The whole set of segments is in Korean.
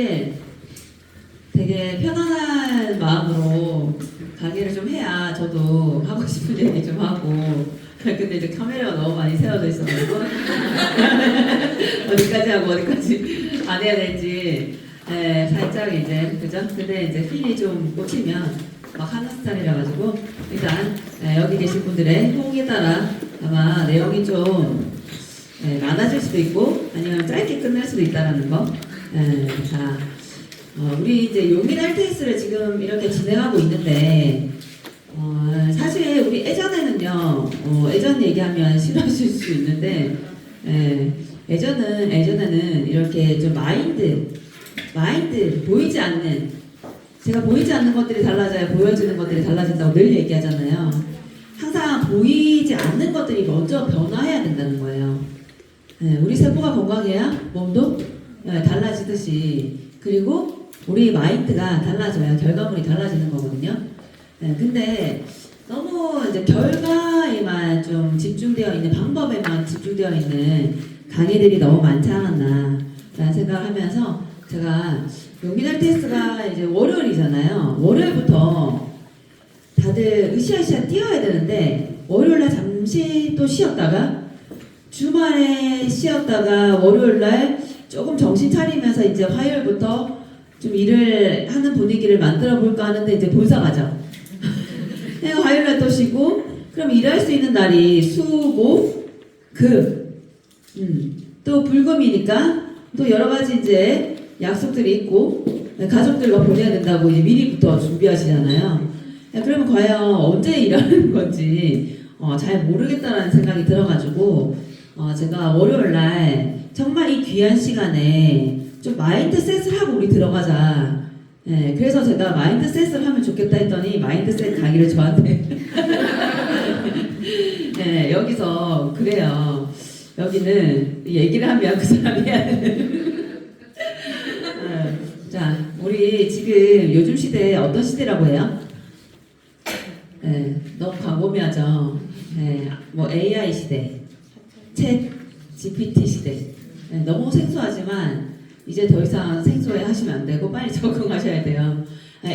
사실 되게 편안한 마음으로 강의를 좀 해야 저도 하고 싶은 얘기 좀 하고. 근데 이제 카메라가 너무 많이 세워져 있어가지고 어디까지 하고 어디까지 안 해야 될지 살짝 이제 그죠? 근데 이제 필이 좀 꽂히면 막 하는 스타일이라 가지고 일단 여기 계신 분들의 호응에 따라 아마 내용이 좀 많아질 수도 있고 아니면 짧게 끝날 수도 있다라는 거. 자, 우리 이제 용인 RTS를 지금 이렇게 진행하고 있는데 사실 우리 예전에는요, 예전 얘기하면 싫어하실 수 있는데 예전에는 이렇게 좀 마인드 보이지 않는, 제가 보이지 않는 것들이 달라져야 보여지는 것들이 달라진다고 늘 얘기하잖아요. 항상 보이지 않는 것들이 먼저 변화해야 된다는 거예요. 우리 세포가 건강해야 몸도 달라지듯이, 그리고 우리 마인드가 달라져야 결과물이 달라지는 거거든요. 근데 너무 이제 결과에만 좀 집중되어 있는, 방법에만 집중되어 있는 강의들이 너무 많지 않았나 라는 생각을 하면서 제가 용인 RTS가 이제 월요일이잖아요. 월요일부터 다들 으쌰으쌰 뛰어야 되는데 월요일날 잠시 또 쉬었다가 주말에 쉬었다가 월요일날 조금 정신 차리면서 이제 화요일부터 좀 일을 하는 분위기를 만들어 볼까 하는데 이제 본사가죠. 화요일날 또 쉬고 그럼 일할 수 있는 날이 수, 목, 금. 또 불금이니까 또 여러 가지 이제 약속들이 있고 가족들과 보내야 된다고 이제 미리부터 준비하시잖아요. 그러면 과연 언제 일하는 건지 잘 모르겠다라는 생각이 들어가지고 제가 월요일날 정말 이 귀한 시간에 좀 마인드셋을 하고 우리 들어가자. 그래서 제가 마인드셋을 하면 좋겠다 했더니 마인드셋 강의를 저한테 여기서 그래요. 여기는 얘기를 하면 그 사람이 해야 되는 자, 우리 지금 요즘 시대에 어떤 시대라고 해요? 너무 광범위하죠. 뭐 AI 시대, 챗 GPT 시대. 너무 생소하지만 이제 더 이상 생소해 하시면 안 되고 빨리 적응하셔야 돼요.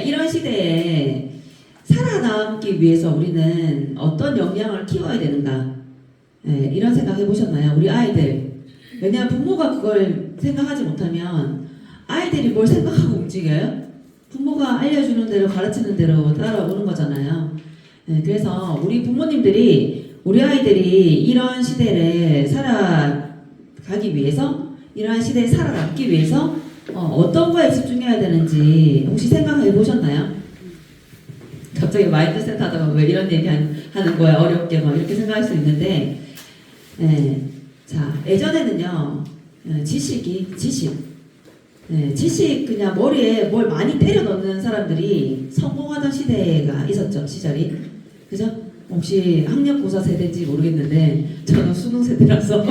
이런 시대에 살아남기 위해서 우리는 어떤 역량을 키워야 되는가? 이런 생각 해보셨나요? 우리 아이들. 왜냐하면 부모가 그걸 생각하지 못하면 아이들이 뭘 생각하고 움직여요? 부모가 알려주는 대로 가르치는 대로 따라오는 거잖아요. 그래서 우리 부모님들이 우리 아이들이 이런 시대를 살아가기 위해서, 이러한 시대에 살아남기 위해서 어떤 거에 집중해야 되는지 혹시 생각해 보셨나요? 갑자기 마인드셋 하다가 왜 이런 얘기 하는 거야 어렵게 막 이렇게 생각할 수 있는데 자, 예전에는요 지식 그냥 머리에 뭘 많이 때려 넣는 사람들이 성공하던 시대가 있었죠. 시절이. 그죠? 혹시 학력고사 세대인지 모르겠는데 저는 수능 세대라서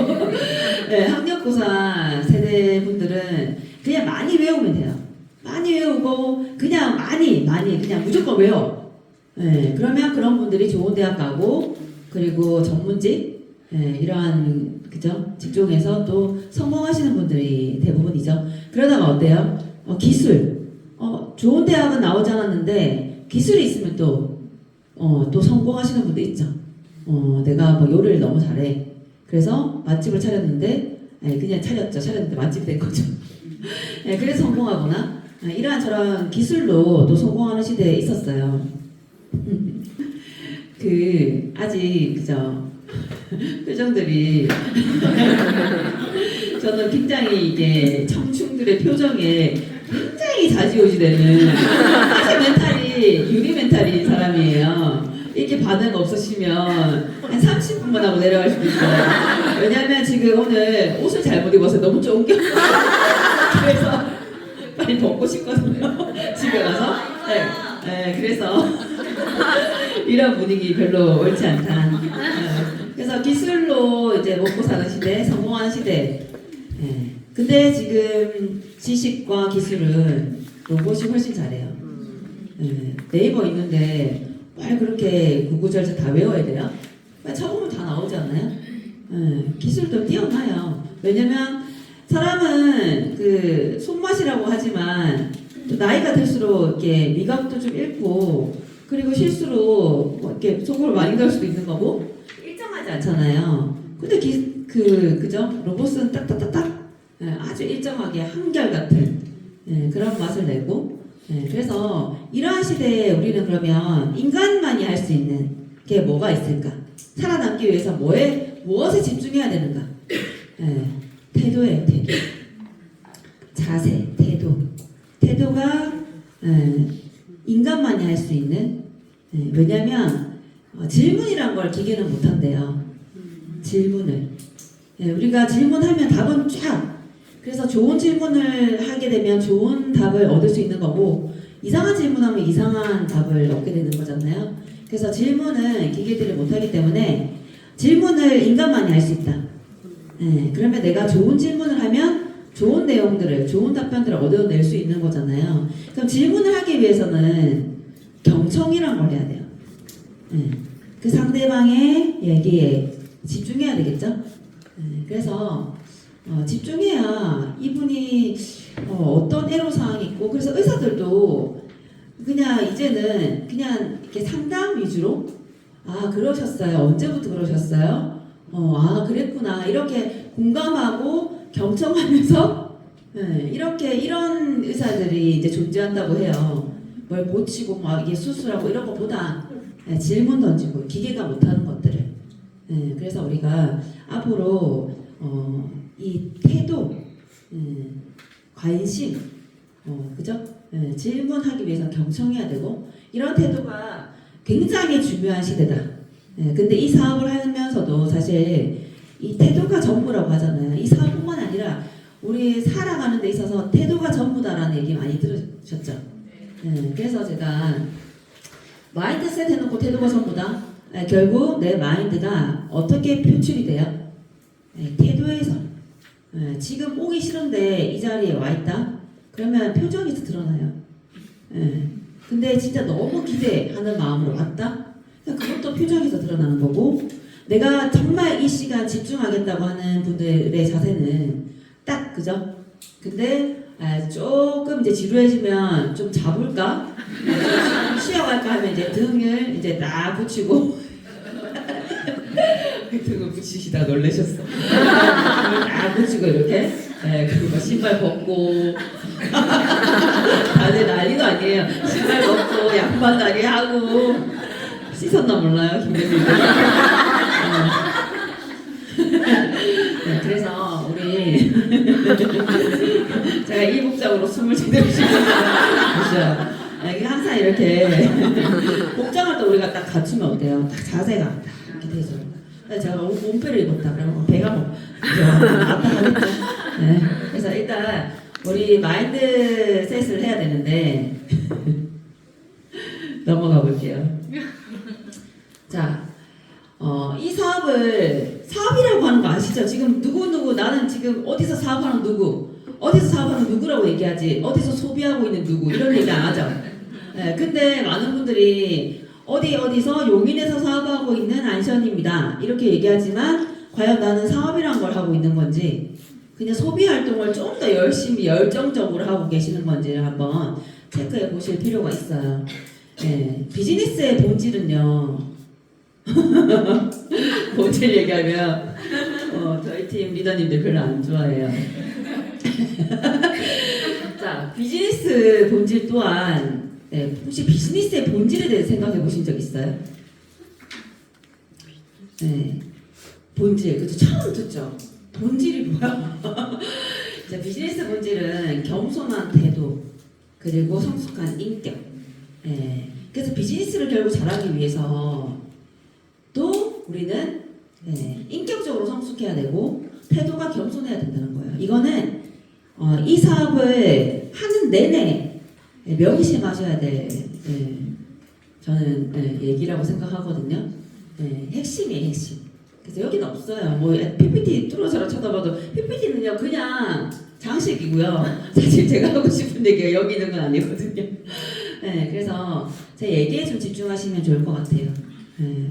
학력고사 세대 분들은 그냥 많이 외우면 돼요. 많이 외우고 그냥 많이 그냥 무조건 외워. 그러면 그런 분들이 좋은 대학 가고 그리고 전문직 이러한 그죠? 직종에서 또 성공하시는 분들이 대부분이죠. 그러다가 어때요? 기술. 좋은 대학은 나오지 않았는데 기술이 있으면 또 성공하시는 분도 있죠. 내가 뭐 요리를 너무 잘해. 그래서 맛집을 차렸는데 그냥 차렸는데 맛집이 된 거죠. 그래서 성공하거나 이러한 저런 기술로 또 성공하는 시대에 있었어요. 아직 그죠? 표정들이 저는 굉장히 이게 청춘들의 표정에 굉장히 좌지우지되는 사실 멘탈이 유리 멘탈인 사람이에요. 이렇게 반응 없으시면 한 30분만 하고 내려갈 수도 있어요. 왜냐면 지금 오늘 옷을 잘못 입어서 너무 쫑겨 그래서 빨리 벗고 싶거든요. 집에 가서. 그래서 이런 분위기 별로 옳지 않다. 그래서 기술로 이제 먹고 사는 시대, 성공하는 시대. 근데 지금 지식과 기술은 로봇이 훨씬 잘해요. 네이버 있는데 왜 그렇게 구구절절 다 외워야 돼요? 쳐보면 다 나오지 않나요? 기술도 뛰어나요. 왜냐면 사람은 그 손맛이라고 하지만 또 나이가 들수록 이렇게 미각도 좀 잃고 그리고 실수로 뭐 이렇게 속으로 많이 갈 수도 있는 거고 일정하지 않잖아요. 근데 그죠? 로봇은 딱딱딱딱 아주 일정하게 한결같은 그런 맛을 내고 그래서 이러한 시대에 우리는 그러면 인간만이 할 수 있는 게 뭐가 있을까? 살아남기 위해서 무엇에 집중해야 되는가? 태도예요, 태도. 자세, 태도. 태도가 인간만이 할 수 있는 왜냐면 질문이란 걸 기계는 못한대요. 질문을. 우리가 질문하면 답은 쫙. 그래서 좋은 질문을 하게 되면 좋은 답을 얻을 수 있는 거고 이상한 질문하면 이상한 답을 얻게 되는 거잖아요. 그래서 질문은 기계들이 못하기 때문에 질문을 인간만이 할 수 있다. 그러면 내가 좋은 질문을 하면 좋은 내용들을, 좋은 답변들을 얻어낼 수 있는 거잖아요. 그럼 질문을 하기 위해서는 경청이란 걸 해야 돼요. 그 상대방의 얘기에 집중해야 되겠죠? 그래서 집중해야 이분이 어떤 애로사항이 있고 그래서 의사들도 그냥 이제는 그냥 이렇게 상담 위주로 아 그러셨어요. 언제부터 그러셨어요? 아 그랬구나. 이렇게 공감하고 경청하면서 이런 의사들이 이제 존재한다고 해요. 뭘 고치고 막 이게 수술하고 이런 것보다 질문 던지고 기계가 못하는 것들을 그래서 우리가 앞으로 이 태도, 관심, 그죠? 질문하기 위해서 경청해야 되고 이런 태도가 굉장히 중요한 시대다. 근데 이 사업을 하면서도 사실 이 태도가 전부라고 하잖아요. 이 사업뿐만 아니라 우리 살아가는 데 있어서 태도가 전부다라는 얘기 많이 들으셨죠? 그래서 제가 마인드셋 해놓고 태도가 전부다. 결국 내 마인드가 어떻게 표출이 돼요? 태도에서. 지금 오기 싫은데 이 자리에 와 있다? 그러면 표정에서 드러나요. 근데 진짜 너무 기대하는 마음으로 왔다? 그것도 표정에서 드러나는 거고 내가 정말 이 시간 집중하겠다고 하는 분들의 자세는 딱 그죠? 근데 조금 이제 지루해지면 좀 잡을까? 좀 쉬어갈까 하면 이제 등을 이제 딱 붙이고 등을 붙이시다가 놀라셨어. 등을 딱 붙이고 이렇게 그리고 신발 벗고 다들 난리도 아니에요. 신발 벗고 양반 다리 하고 씻었나 몰라요 김대리님. 그래서 우리 제가 이 복장으로 숨을 제대로 쉬었어요. 이게 항상 이렇게 복장을 또 우리가 딱 갖추면 어때요? 딱 자세가 딱 이렇게 되죠. 제가 몸빼를 입었다 그러면 배가 뭐 아파하겠죠. 그래서 일단 우리 마인드셋을 해야 되는데 넘어가 볼게요. 자, 이 사업이라고 하는 거 아시죠? 지금 누구 나는 지금 어디서 사업하는 누구, 어디서 사업하는 누구라고 얘기하지, 어디서 소비하고 있는 누구 이런 얘기 안 하죠. 근데 많은 분들이 어디서 용인에서 사업하고 있는 안션입니다 이렇게 얘기하지만 과연 나는 사업이란 걸 하고 있는 건지 그냥 소비 활동을 좀 더 열심히 열정적으로 하고 계시는 건지를 한번 체크해 보실 필요가 있어요. 비즈니스의 본질은요. 본질 얘기하면 저희 팀 리더님들 별로 안 좋아해요. 자, 비즈니스 본질 또한 혹시 비즈니스의 본질에 대해서 생각해 보신 적 있어요? 본질, 그죠? 처음 듣죠? 본질이 뭐야? 자, 비즈니스 본질은 겸손한 태도 그리고 성숙한 인격. 그래서 비즈니스를 결국 잘하기 위해서 또 우리는 인격적으로 성숙해야 되고 태도가 겸손해야 된다는 거예요. 이거는 이 사업을 하는 내내 명심하셔야 될 저는 얘기라고 생각하거든요. 핵심이에요, 핵심. 그래서 여기는 없어요. 뭐 PPT 뚫어져라 쳐다봐도 PPT는요 그냥 장식이고요. 사실 제가 하고 싶은 얘기가 여기 있는 건 아니거든요. 그래서 제 얘기에 좀 집중하시면 좋을 것 같아요.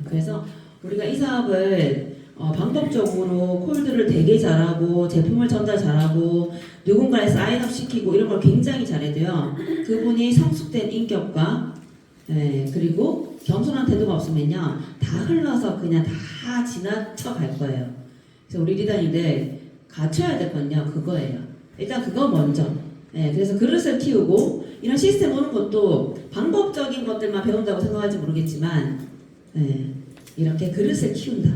그래서 우리가 이 사업을 방법적으로 콜드를 되게 잘하고 제품을 전달 잘하고 누군가에 사인업 시키고 이런 걸 굉장히 잘해도요. 그분이 성숙된 인격과 그리고 겸손한 태도가 없으면요. 다 흘러서 그냥 다 지나쳐 갈 거예요. 그래서 우리 리더님들 갖춰야 될 건요. 그거예요. 일단 그거 먼저. 그래서 그릇을 키우고 이런 시스템 오는 것도 방법적인 것들만 배운다고 생각할지 모르겠지만 이렇게 그릇을 키운다.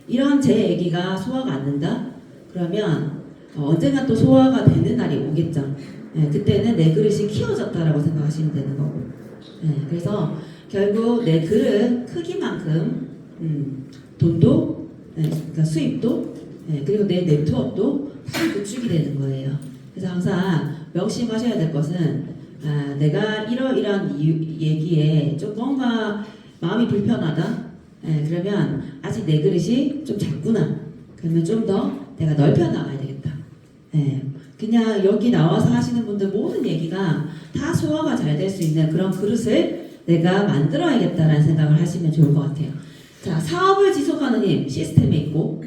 이런 제 얘기가 소화가 안 된다? 그러면 언젠가 또 소화가 되는 날이 오겠죠. 그때는 내 그릇이 키워졌다라고 생각하시면 되는 거고. 그래서 결국 내 그릇 크기만큼 돈도 그러니까 수입도 그리고 내 네트워크도 다 구축이 되는 거예요. 그래서 항상 명심하셔야 될 것은 내가 이러이러한 얘기에 좀 뭔가 마음이 불편하다. 그러면 아직 내 그릇이 좀 작구나. 그러면 좀 더 내가 넓혀 나가야 되겠다. 그냥 여기 나와서 하시는 분들 모든 얘기가 다 소화가 잘 될 수 있는 그런 그릇을 내가 만들어야겠다라는 생각을 하시면 좋을 것 같아요. 자, 사업을 지속하는 힘 시스템에 있고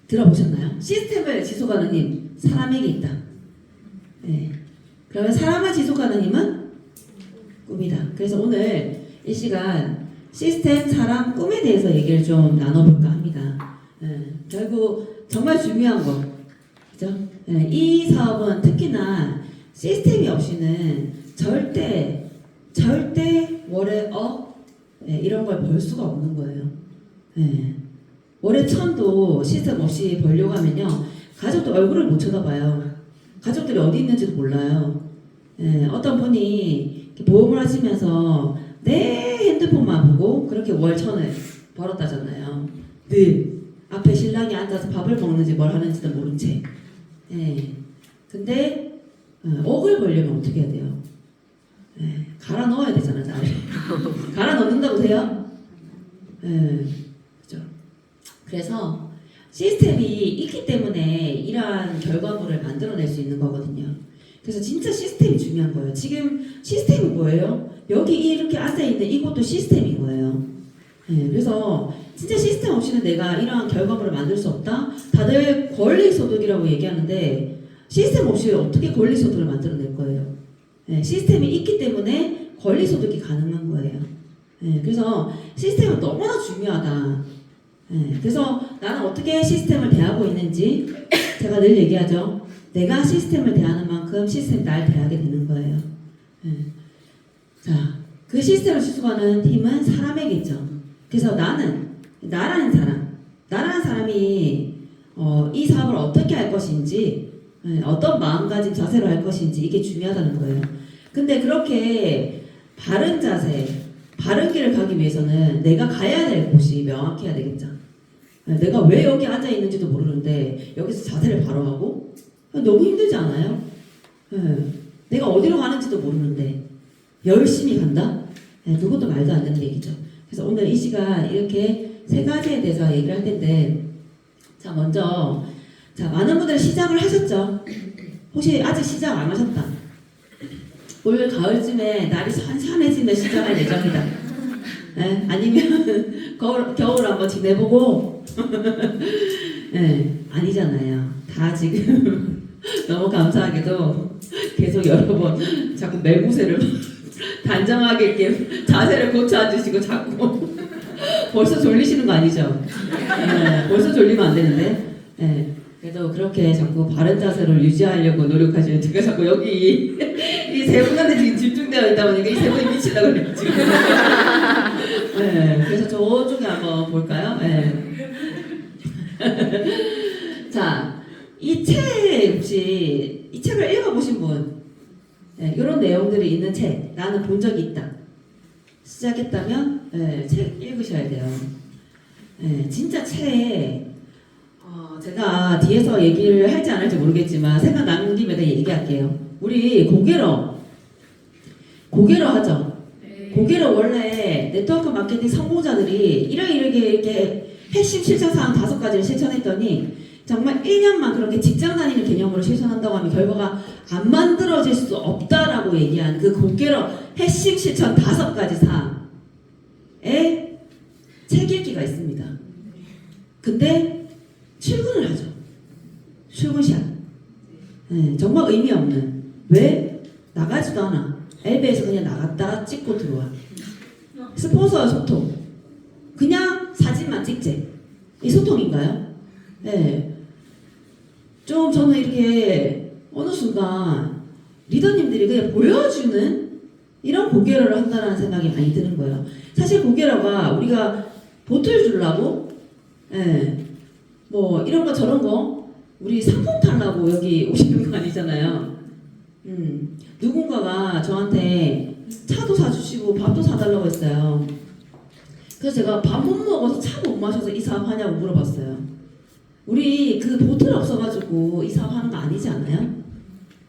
들어보셨나요? 시스템을 지속하는 힘 사람에게 있다. 그러면 사람을 지속하는 힘은 꿈이다. 그래서 오늘 이 시간 시스템, 사람, 꿈에 대해서 얘기를 좀 나눠볼까 합니다. 결국 정말 중요한 거, 그죠? 이 사업은 특히나 시스템이 없이는 절대 월에 이런 걸 벌 수가 없는 거예요. 월에 천도 시스템 없이 벌려고 하면요, 가족들 얼굴을 못 쳐다봐요. 가족들이 어디 있는지도 몰라요. 어떤 분이 보험을 하시면서 내 핸드폰만 보고 그렇게 월 천을 벌었다잖아요. 늘 앞에 신랑이 앉아서 밥을 먹는지 뭘 하는지도 모른 채. 근데 억을 벌려면 어떻게 해야 돼요? 갈아 넣어야 되잖아, 나를. 갈아 넣는다고 돼요? 그죠? 그래서 시스템이 있기 때문에 이러한 결과물을 만들어낼 수 있는 거거든요. 그래서 진짜 시스템이 중요한 거예요. 지금 시스템이 뭐예요? 여기 이렇게 앉아있는 이것도 시스템인 거예요. 그래서 진짜 시스템 없이는 내가 이러한 결과물을 만들 수 없다? 다들 권리소득이라고 얘기하는데 시스템 없이 어떻게 권리소득을 만들어낼 거예요? 시스템이 있기 때문에 권리소득이 가능한 거예요. 그래서 시스템은 너무나 중요하다. 그래서 나는 어떻게 시스템을 대하고 있는지 제가 늘 얘기하죠. 내가 시스템을 대하는 만큼 시스템이 날 대하게 되는 거예요. 자, 그 시스템을 지속하는 힘은 사람에게 있죠. 그래서 나라는 사람이 이 사업을 어떻게 할 것인지, 어떤 마음가짐 자세로 할 것인지 이게 중요하다는 거예요. 근데 그렇게 바른 자세, 바른 길을 가기 위해서는 내가 가야 될 곳이 명확해야 되겠죠. 내가 왜 여기 앉아 있는지도 모르는데 여기서 자세를 바로 하고 너무 힘들지 않아요? 내가 어디로 가는지도 모르는데 열심히 간다? 그것도 말도 안 되는 얘기죠. 그래서 오늘 이 시간 이렇게 세 가지에 대해서 얘기를 할 텐데, 자, 먼저, 많은 분들 시작을 하셨죠? 혹시 아직 시작 안 하셨다? 올 가을쯤에 날이 선선해지면 시작할 예정이다. 아니면 겨울 한번 지내보고 아니잖아요. 다 지금 너무 감사하게도 계속 여러 번 자꾸 매구세를 단정하게 이렇게 자세를 고쳐 앉으시고 자꾸 벌써 졸리시는 거 아니죠? 벌써 졸리면 안 되는데. 그래도 그렇게 자꾸 바른 자세를 유지하려고 노력하시는 제가 자꾸 여기 이 세 분한테 지금 집중되어 있다 보니까 이 세 분이 미치려고 그래요 지금. 그래서 저쪽에 한번 볼까요? 자, 이 책 혹시 이 책을 읽어보신 분, 이런 내용들이 있는 책 나는 본 적이 있다. 시작했다면 책 읽으셔야 돼요. 진짜 책. 제가 뒤에서 얘기를 할지 안 할지 모르겠지만 생각나는 김에 그냥 얘기할게요. 우리 고개로 하죠. 고개로 원래 네트워크 마케팅 성공자들이 이렇게 핵심 실천 사항 5가지를 실천했더니 정말 1년만 그렇게 직장 다니는 개념으로 실천한다고 하면 결과가 안 만들어질 수 없다라고 얘기한 그 고개로 핵심 실천 5가지 사항에 책 읽기가 있습니다. 근데 출근을 하죠. 출근샷. 네, 정말 의미 없는. 왜? 나가지도 않아. 엘베에서 그냥 나갔다 찍고 들어와. 스폰서와 소통. 그냥 사진만 찍지. 이 소통인가요? 네. 좀 저는 이렇게 어느 순간 리더님들이 그냥 보여주는 이런 고개러를 한다는 생각이 많이 드는 거예요. 사실 고개러가 우리가 보틀 주려고 뭐 이런 거 저런 거 우리 상품 타려고 여기 오시는 거 아니잖아요. 누군가가 저한테 차도 사주시고 밥도 사달라고 했어요. 그래서 제가 밥 못 먹어서 차 못 마셔서 이 사업 하냐고 물어봤어요. 우리 그 보틀 없어가지고 이 사업 하는 거 아니지 않아요?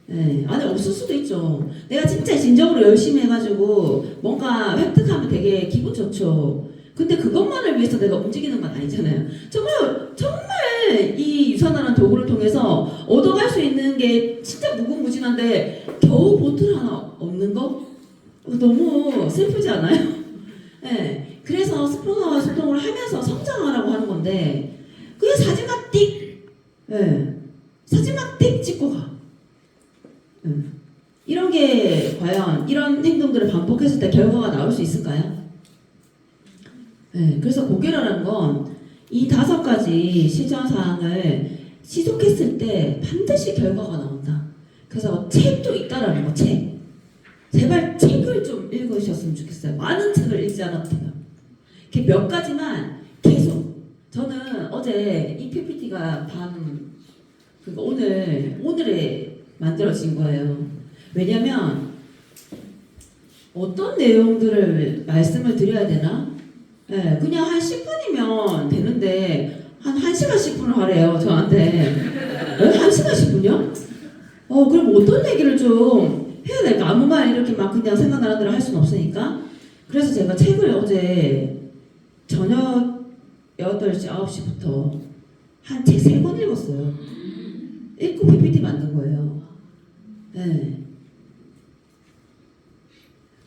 네, 안에 없을 수도 있죠. 내가 진짜 진정으로 열심히 해가지고 뭔가 획득하면 되게 기분 좋죠. 근데 그것만을 위해서 내가 움직이는 건 아니잖아요. 정말 이 유산이라는 도구를 통해서 얻어갈 수 있는 게 진짜 무궁무진한데 겨우 보틀 하나 없는 거? 너무 슬프지 않아요? 네, 그래서 스폰서와 소통을 하면서 성장하라고 하는 건데 그게 사진만 띡! 사진만 띡 찍고 가. 이런 게 과연 이런 행동들을 반복했을 때 결과가 나올 수 있을까요? 그래서 고개라는 건 이 5가지 실천사항을 지속했을 때 반드시 결과가 나온다. 그래서 책도 있다라는 거, 책. 제발 책을 좀 읽으셨으면 좋겠어요. 많은 책을 읽지 않아도 돼요. 이렇게 몇 가지만 계속. 저는 어제 이 PPT가 오늘에 만들어진 거예요. 왜냐면 어떤 내용들을 말씀을 드려야 되나? 그냥 한 10분이면 되는데 한 1시간 10분을 하래요 저한테. 1시간 10분이요? 그럼 어떤 얘기를 좀 해야 될까? 아무 말 이렇게 막 그냥 생각나는 대로 할 수는 없으니까. 그래서 제가 책을 어제 저녁 8시, 9시부터 한 책 3권 읽었어요. 읽고 PPT 만든 거예요.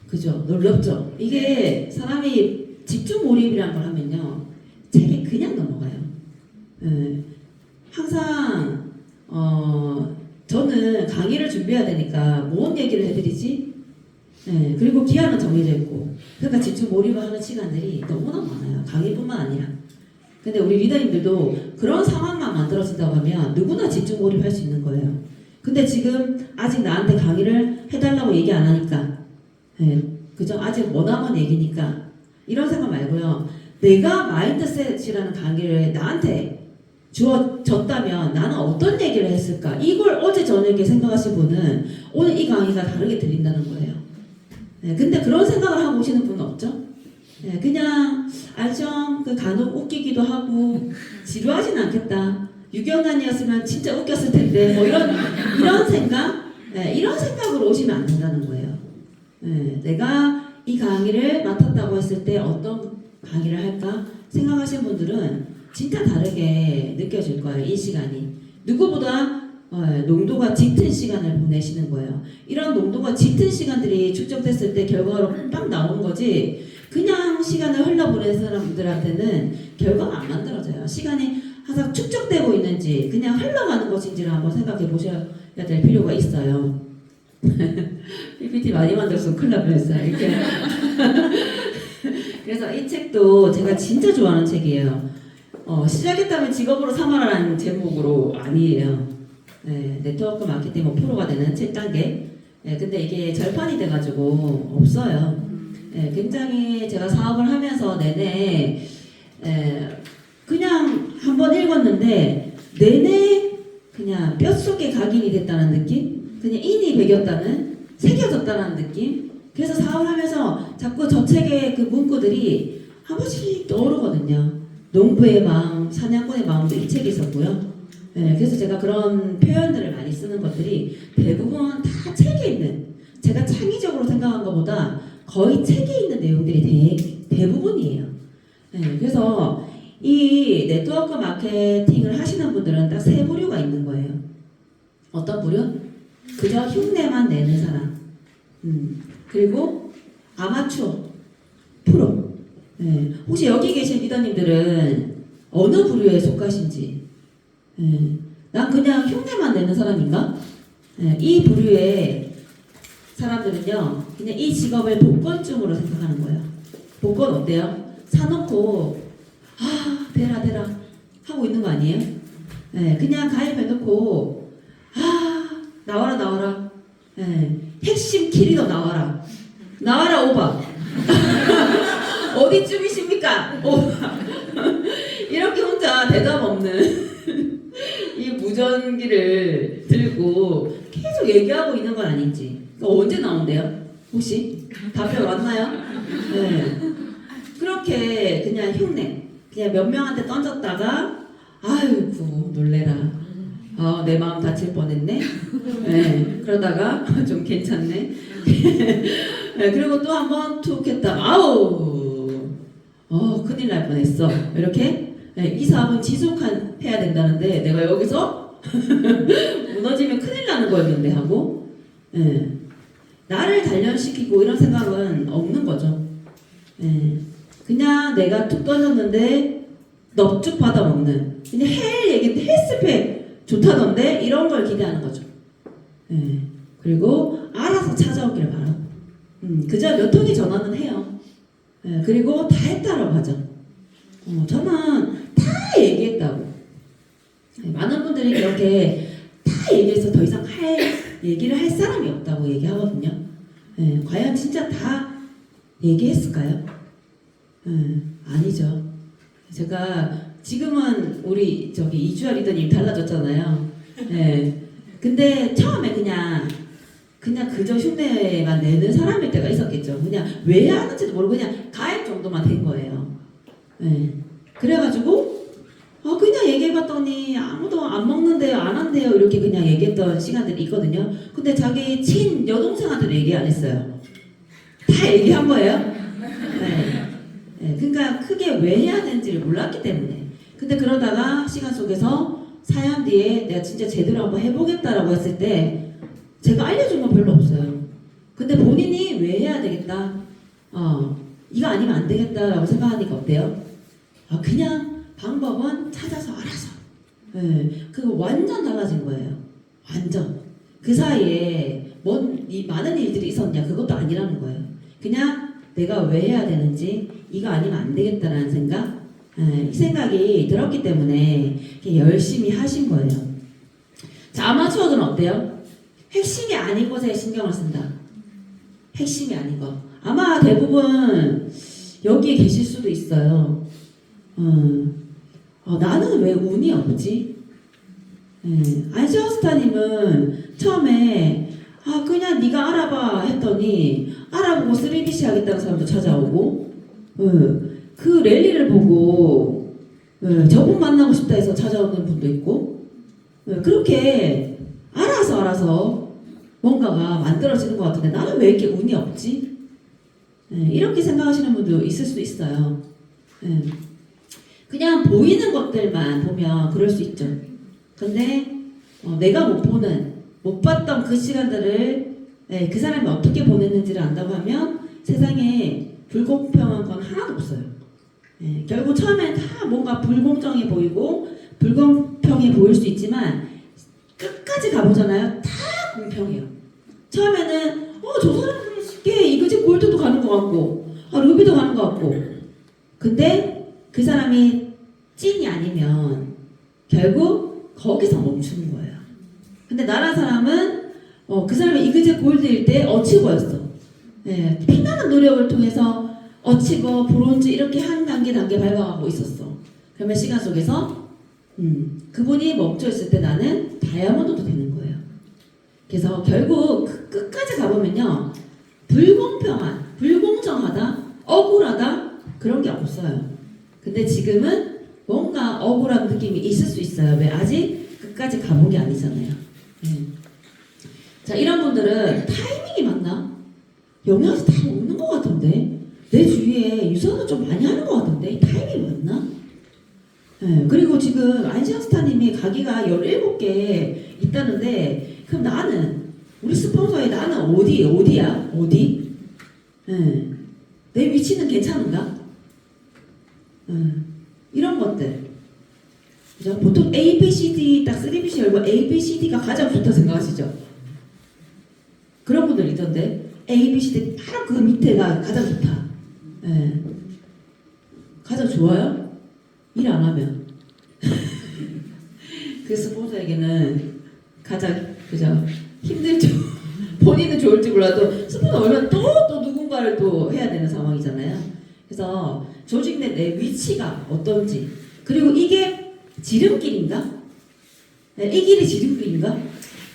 그죠? 놀랍죠? 이게 사람이 집중 몰입이라는 걸 하면요. 책에 그냥 넘어가요. 항상 저는 강의를 준비해야 되니까 뭔 얘기를 해드리지? 그리고 기한은 정해져 있고 그러니까 집중 몰입을 하는 시간들이 너무나 많아요. 강의뿐만 아니라. 근데 우리 리더님들도 그런 상황만 만들어진다고 하면 누구나 집중 몰입할 수 있는 거예요. 근데 지금 아직 나한테 강의를 해달라고 얘기 안 하니까 그죠? 아직 원하는 얘기니까 이런 생각 말고요. 내가 마인드셋이라는 강의를 나한테 주어졌다면 나는 어떤 얘기를 했을까? 이걸 어제 저녁에 생각하신 분은 오늘 이 강의가 다르게 들린다는 거예요. 근데 그런 생각을 하고 오시는 분은 없죠? 그냥 알죠? 간혹 웃기기도 하고 지루하진 않겠다. 유경란이었으면 진짜 웃겼을 텐데 뭐 이런 생각? 이런 생각으로 오시면 안 된다는 거예요. 내가 이 강의를 맡았다고 했을 때 어떤 강의를 할까 생각하시는 분들은 진짜 다르게 느껴질 거예요. 이 시간이 누구보다 농도가 짙은 시간을 보내시는 거예요. 이런 농도가 짙은 시간들이 축적됐을 때 결과로 딱 나오는 거지 그냥 시간을 흘러보내는 사람들한테는 결과가 안 만들어져요. 시간이 항상 축적되고 있는지 그냥 흘러가는 것인지를 한번 생각해 보셔야 될 필요가 있어요. PPT 많이 만들었으면 큰일 날 뻔했어요. 이렇게. 그래서 이 책도 제가 진짜 좋아하는 책이에요. 시작했다면 직업으로 삼아라는 제목으로 아니에요. 네트워크 마케팅 프로가 되는 7단계. 근데 이게 절판이 돼가지고 없어요. 굉장히 제가 사업을 하면서 내내 그냥 한번 읽었는데 내내 그냥 뼛속에 각인이 됐다는 느낌? 그냥 인이 배겼다는, 새겨졌다는 느낌? 그래서 사업을 하면서 자꾸 저 책의 그 문구들이 한 번씩 떠오르거든요. 농부의 마음, 사냥꾼의 마음도 이 책에 있었고요. 그래서 제가 그런 표현들을 많이 쓰는 것들이 대부분 다 책에 있는, 제가 창의적으로 생각한 것보다 거의 책에 있는 내용들이 대부분이에요. 그래서 이 네트워크 마케팅을 하시는 분들은 딱 3부류가 있는 거예요. 어떤 부류? 그저 흉내만 내는 사람. 그리고 아마추어, 프로. 혹시 여기 계신 리더님들은 어느 부류에 속하신지? 난 그냥 흉내만 내는 사람인가? 이 부류의 사람들은요, 그냥 이 직업을 복권증으로 생각하는 거예요. 복권 어때요? 사놓고, 대라 하고 있는 거 아니에요? 그냥 가입해놓고, 나와라. 핵심 키리더 나와라 오바. 어디쯤이십니까? 오바. 이렇게 혼자 대답 없는 이 무전기를 들고 계속 얘기하고 있는 건 아닌지. 언제 나온대요? 혹시? 답변 왔나요? 그렇게 그냥 흉내, 그냥 몇 명한테 던졌다가, 아이고, 놀래라. 내 마음 다칠 뻔했네. 그러다가 좀 괜찮네. 그리고 또 한 번 툭 했다가, 큰일 날 뻔했어. 이렇게 이 사업은 지속해야 된다는데 내가 여기서 무너지면 큰일 나는 거였는데 하고, 나를 단련시키고 이런 생각은 없는 거죠. 그냥 내가 툭 던졌는데 넙죽 받아먹는, 그냥 헬 얘기인데 헬스팩 좋다던데 이런 걸 기대하는 거죠. 그리고 알아서 찾아오기를 바라고, 그저 몇 통의 전화는 해요. 그리고 다 했다라고 하죠. 저는 다 얘기했다고. 많은 분들이 이렇게 다 얘기해서 더 이상 얘기를 할 사람이 없다고 얘기하거든요. 과연 진짜 다 얘기했을까요? 아니죠. 제가 지금은 우리 이주아 리더님 달라졌잖아요. 근데 처음에 그냥 그저 흉내만 내는 사람일 때가 있었겠죠. 그냥 왜 하는지도 모르고 그냥 가입 정도만 된 거예요. 그래가지고 그냥 얘기해봤더니 아무도 안 먹는데요, 안 한대요, 이렇게 그냥 얘기했던 시간들이 있거든요. 근데 자기 친 여동생한테도 얘기 안 했어요. 다 얘기한 거예요. 그러니까 크게 왜 해야 되는지를 몰랐기 때문에. 근데 그러다가 시간 속에서 4년 뒤에 내가 진짜 제대로 한번 해보겠다라고 했을 때 제가 알려준 건 별로 없어요. 근데 본인이 왜 해야 되겠다, 이거 아니면 안 되겠다라고 생각하니까 어때요? 그냥 방법은 찾아서 알아서. 그거 완전 달라진 거예요. 완전. 그 사이에 이 많은 일들이 있었냐, 그것도 아니라는 거예요. 그냥 내가 왜 해야 되는지, 이거 아니면 안 되겠다라는 생각, 이 생각이 들었기 때문에 열심히 하신 거예요. 자, 아마추어들은 어때요? 핵심이 아닌 것에 신경을 쓴다. 핵심이 아닌 거. 아마 대부분 여기에 계실 수도 있어요. 나는 왜 운이 없지? 안시어스타님은 처음에 그냥 네가 알아봐 했더니 알아보고 3BC 하겠다는 사람도 찾아오고, 그 랠리를 보고 저분 만나고 싶다 해서 찾아오는 분도 있고, 그렇게 알아서 뭔가가 만들어지는 것 같은데 나는 왜 이렇게 운이 없지? 이렇게 생각하시는 분도 있을 수 있어요. 그냥 보이는 것들만 보면 그럴 수 있죠. 근데 내가 못 봤던 그 시간들을 그 사람이 어떻게 보냈는지를 안다고 하면 세상에 불공평한 건 하나도 없어요. 결국 처음엔 다 뭔가 불공정해 보이고 불공평해 보일 수 있지만 끝까지 가보잖아요. 다 공평해요. 처음에는 저 사람은 쉽게 이그제 골드도 가는 것 같고 루비도 가는 것 같고, 근데 그 사람이 찐이 아니면 결국 거기서 멈추는 거예요. 근데 나란 사람은 그 사람이 이그제 골드일 때 어치버였어. 피나는 노력을 통해서 어치버, 브론즈 이렇게 한 단계 밟아가고 있었어. 그러면 시간 속에서 그분이 멈춰있을 때 나는 다이아몬드도 되는 거예요. 그래서 결국 끝까지 가보면요, 불공정하다, 억울하다 그런 게 없어요. 근데 지금은 뭔가 억울한 느낌이 있을 수 있어요. 왜? 아직 끝까지 가본 게 아니잖아요. 자, 이런 분들은 타이밍이 맞나? 영양제 다 먹는 것 같은데, 내 주위에 유산을 좀 많이 하는 것 같은데, 타이밍이 맞나? 그리고 지금 안시아스타님이 가게가 17개 있다는데, 그럼 나는, 우리 스폰서에 나는 어디야? 어디? 내 위치는 괜찮은가? 이런 것들. 그죠? 보통 A, B, C, D 딱 3BC 열고 A, B, C, D가 가장 좋다 생각하시죠? 그런 분들 있던데 A, B, C, D 바로 그 밑에가 가장 좋다. 예. 가장 좋아요? 일 안 하면. 그 스포츠에게는 가장 그죠? 힘들죠. 본인은 좋을지 몰라도 스포츠 얼마나 또 누군가를 또 해야 되는 상황이잖아요. 그래서 조직 내 위치가 어떤지, 그리고 이게 지름길인가? 네, 이 길이 지름길인가?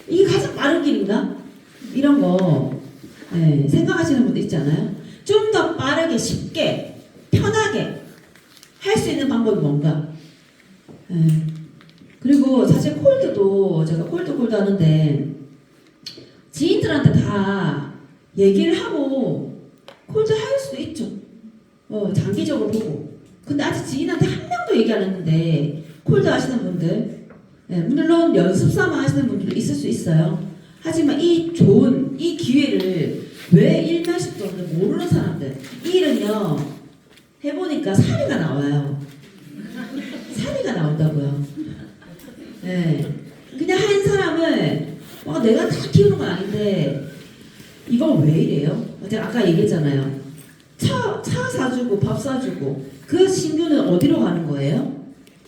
이게 가장 빠른 길인가? 이런 거 네, 생각하시는 분들 있지 않아요? 좀 더 빠르게 쉽게 편하게 할 수 있는 방법이 뭔가? 네. 그리고 사실 콜드도 제가 콜드 하는데 지인들한테 다 얘기를 하고 콜드 할 수도 있죠. 장기적으로 보고. 근데 아직 지인한테 한 명도 얘기 안 했는데 콜드 하시는 분들, 네, 물론 연습 삼아 하시는 분들도 있을 수 있어요. 하지만 이 좋은 이 기회를 왜 일면식도 없는 모르는 사람들, 이 일은요 해보니까 사리가 나와요. 사리가 나온다고요. 네. 그냥 한 사람을 내가 다 키우는 건 아닌데 이걸 왜 이래요? 제가 아까 얘기했잖아요. 차 사주고 밥 사주고 그 신규는 어디로 가는 거예요?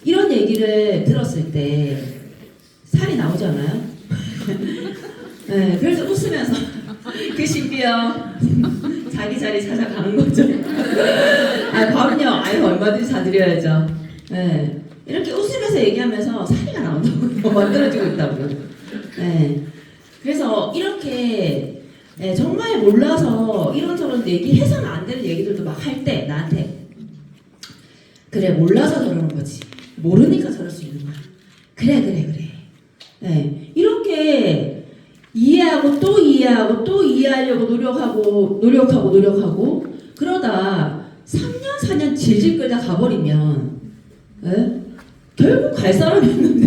이런 얘기를 들었을 때 살이 나오잖아요. 네, 그래서 웃으면서 그 신비요 자기 자리 찾아가는 거죠. 밥은요, 얼마든지 사드려야죠. 네, 이렇게 웃으면서 얘기하면서 살이가 나온다고요. 만들어지고 있다고요. 네, 그래서 이렇게 정말 몰라서 이런저런 얘기해서는 안 되는 얘기들도 막 할 때 나한테 그래 몰라서 저러는 거지. 모르니까 저럴 수 있는 거야. 그래. 네, 이렇게 이해하고 또 이해하고 또 이해하려고 노력하고 그러다 3년 4년 질질 끌다 가버리면 결국 갈 사람이 없는데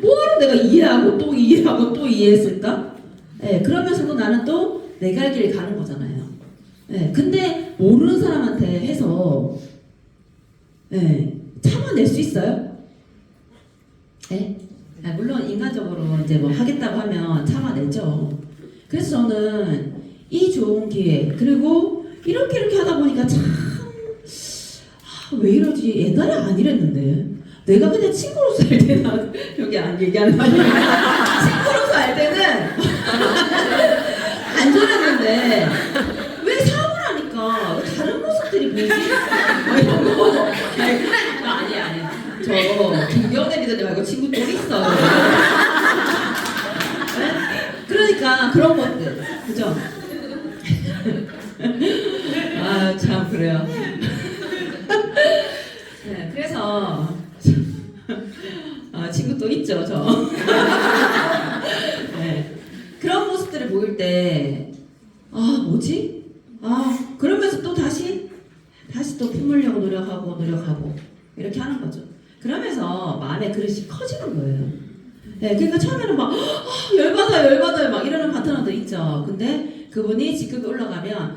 뭐하러 내가 이해하고 또 이해했을까? 그러면서도 나는 또 내 갈 길 가는 거잖아요. 근데 모르는 사람한테 해서 참아낼 수 있어요? 물론 인간적으로 이제 뭐 하겠다고 하면 참아내죠. 그래서 저는 이 좋은 기회, 그리고 이렇게 하다 보니까 참 왜 이러지? 옛날에 안 이랬는데 내가 그냥 친구로서 할 때는 여기 안 얘기하는 거 아니야? 친구로서 할 때는 안 저랬는데 왜 사업을 하니까 다른 모습들이 보이지? 이런 거 아니야. 저 김경래 리더님 말고 친구 또 있어. 네? 그러니까 그런 것들, 그죠? 참 그래요. 네, 그래서 친구 또 있죠, 저. 네, 그런 모습들을 보일 때 뭐지? 그러면서 또 다시 또 품으려고 노력하고 이렇게 하는 거죠. 그러면서 마음의 그릇이 커지는 거예요. 네, 그러니까 처음에는 막 열받아요 막 이러는 파트너들 있죠. 근데 그분이 직급이 올라가면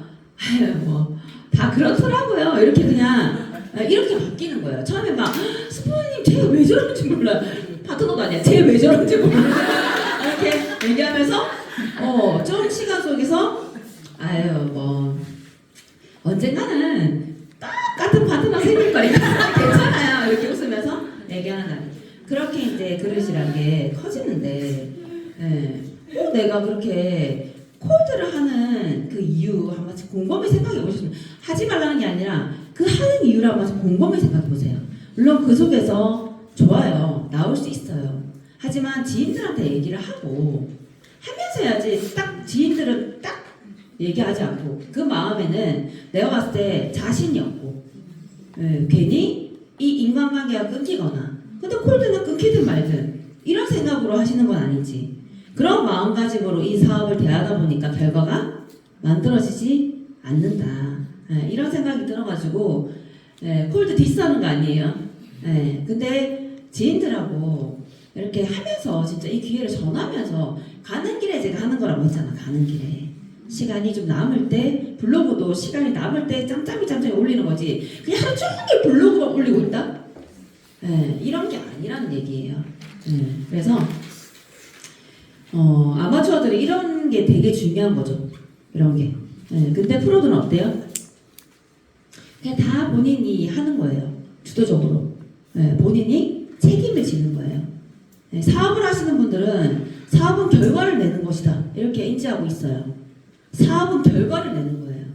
다 그렇더라고요. 이렇게 그냥 이렇게 바뀌는 거예요. 처음에 막 스포님 쟤 왜 저러는지 몰라. 파트너도 아니야. 쟤 왜 저러는지 몰라. 이렇게 얘기하면서 좀 시간 속에서 언젠가는 똑같은 파트너 생길 거니까 괜찮아요. 이렇게 웃으면서 얘기하는 거 그렇게 이제 그릇이란 게 커지는데 내가 그렇게 콜드를 하는 그 이유 한번 곰곰이 생각해 보시면 하지 말라는 게 아니라 그 하는 이유를 한번 곰곰이 생각해 보세요. 물론 그 속에서 좋아요. 나올 수 있어요. 하지만 지인들한테 얘기를 하고 하면서 해야지. 딱 지인들은 딱 얘기하지 않고 그 마음에는 내가 봤을 때 자신이 없고 괜히 이 인간관계가 끊기거나 근데 콜드는 끊기든 말든 이런 생각으로 하시는 건 아니지. 그런 마음가짐으로 이 사업을 대하다 보니까 결과가 만들어지지 않는다. 이런 생각이 들어가지고 콜드 디스하는 거 아니에요. 근데 지인들하고 이렇게 하면서 진짜 이 기회를 전하면서 가는 길에 제가 하는 거라고 했잖아. 가는 길에 시간이 좀 남을 때 블로그도 시간이 남을 때 짬짬이 올리는 거지. 그냥 하루 종일 블로그만 올리고 있다? 예, 이런 게 아니라는 얘기예요. 예, 그래서 아마추어들이 이런 게 되게 중요한 거죠. 이런 게. 예, 근데 프로들은 어때요? 그냥 다 본인이 하는 거예요. 주도적으로. 예, 본인이 책임을 지는 거예요. 예, 사업을 하시는 분들은 사업은 결과를 내는 것이다. 이렇게 인지하고 있어요. 사업은 결과를 내는 거예요.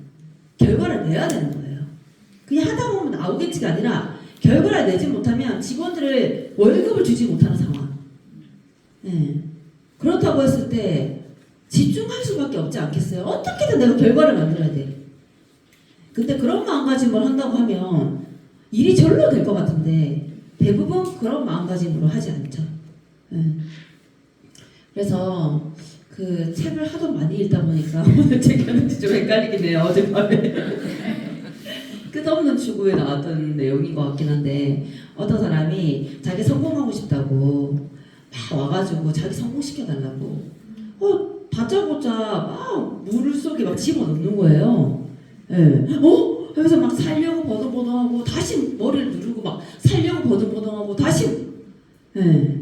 결과를 내야 되는 거예요. 그냥 하다 보면 나오겠지가 아니라 결과를 내지 못하면 직원들을 월급을 주지 못하는 상황. 예. 그렇다고 했을 때 집중할 수밖에 없지 않겠어요? 어떻게든 내가 결과를 만들어야 돼. 근데 그런 마음가짐을 한다고 하면 일이 절로 될 것 같은데 대부분 그런 마음가짐으로 하지 않죠. 예. 그래서 그 책을 하도 많이 읽다 보니까 오늘 책 하는지 좀 헷갈리긴 해요. 어젯밤에 끝없는 추구에 나왔던 내용인 것 같긴 한데 어떤 사람이 자기 성공하고 싶다고 막 와가지고 자기 성공시켜달라고 다짜고짜 막 물 속에 막 집어넣는 거예요. 예. 하면서 막 살려고 버둥버둥하고 다시 머리를 누르고 막 살려고 버둥버둥하고 다시 예.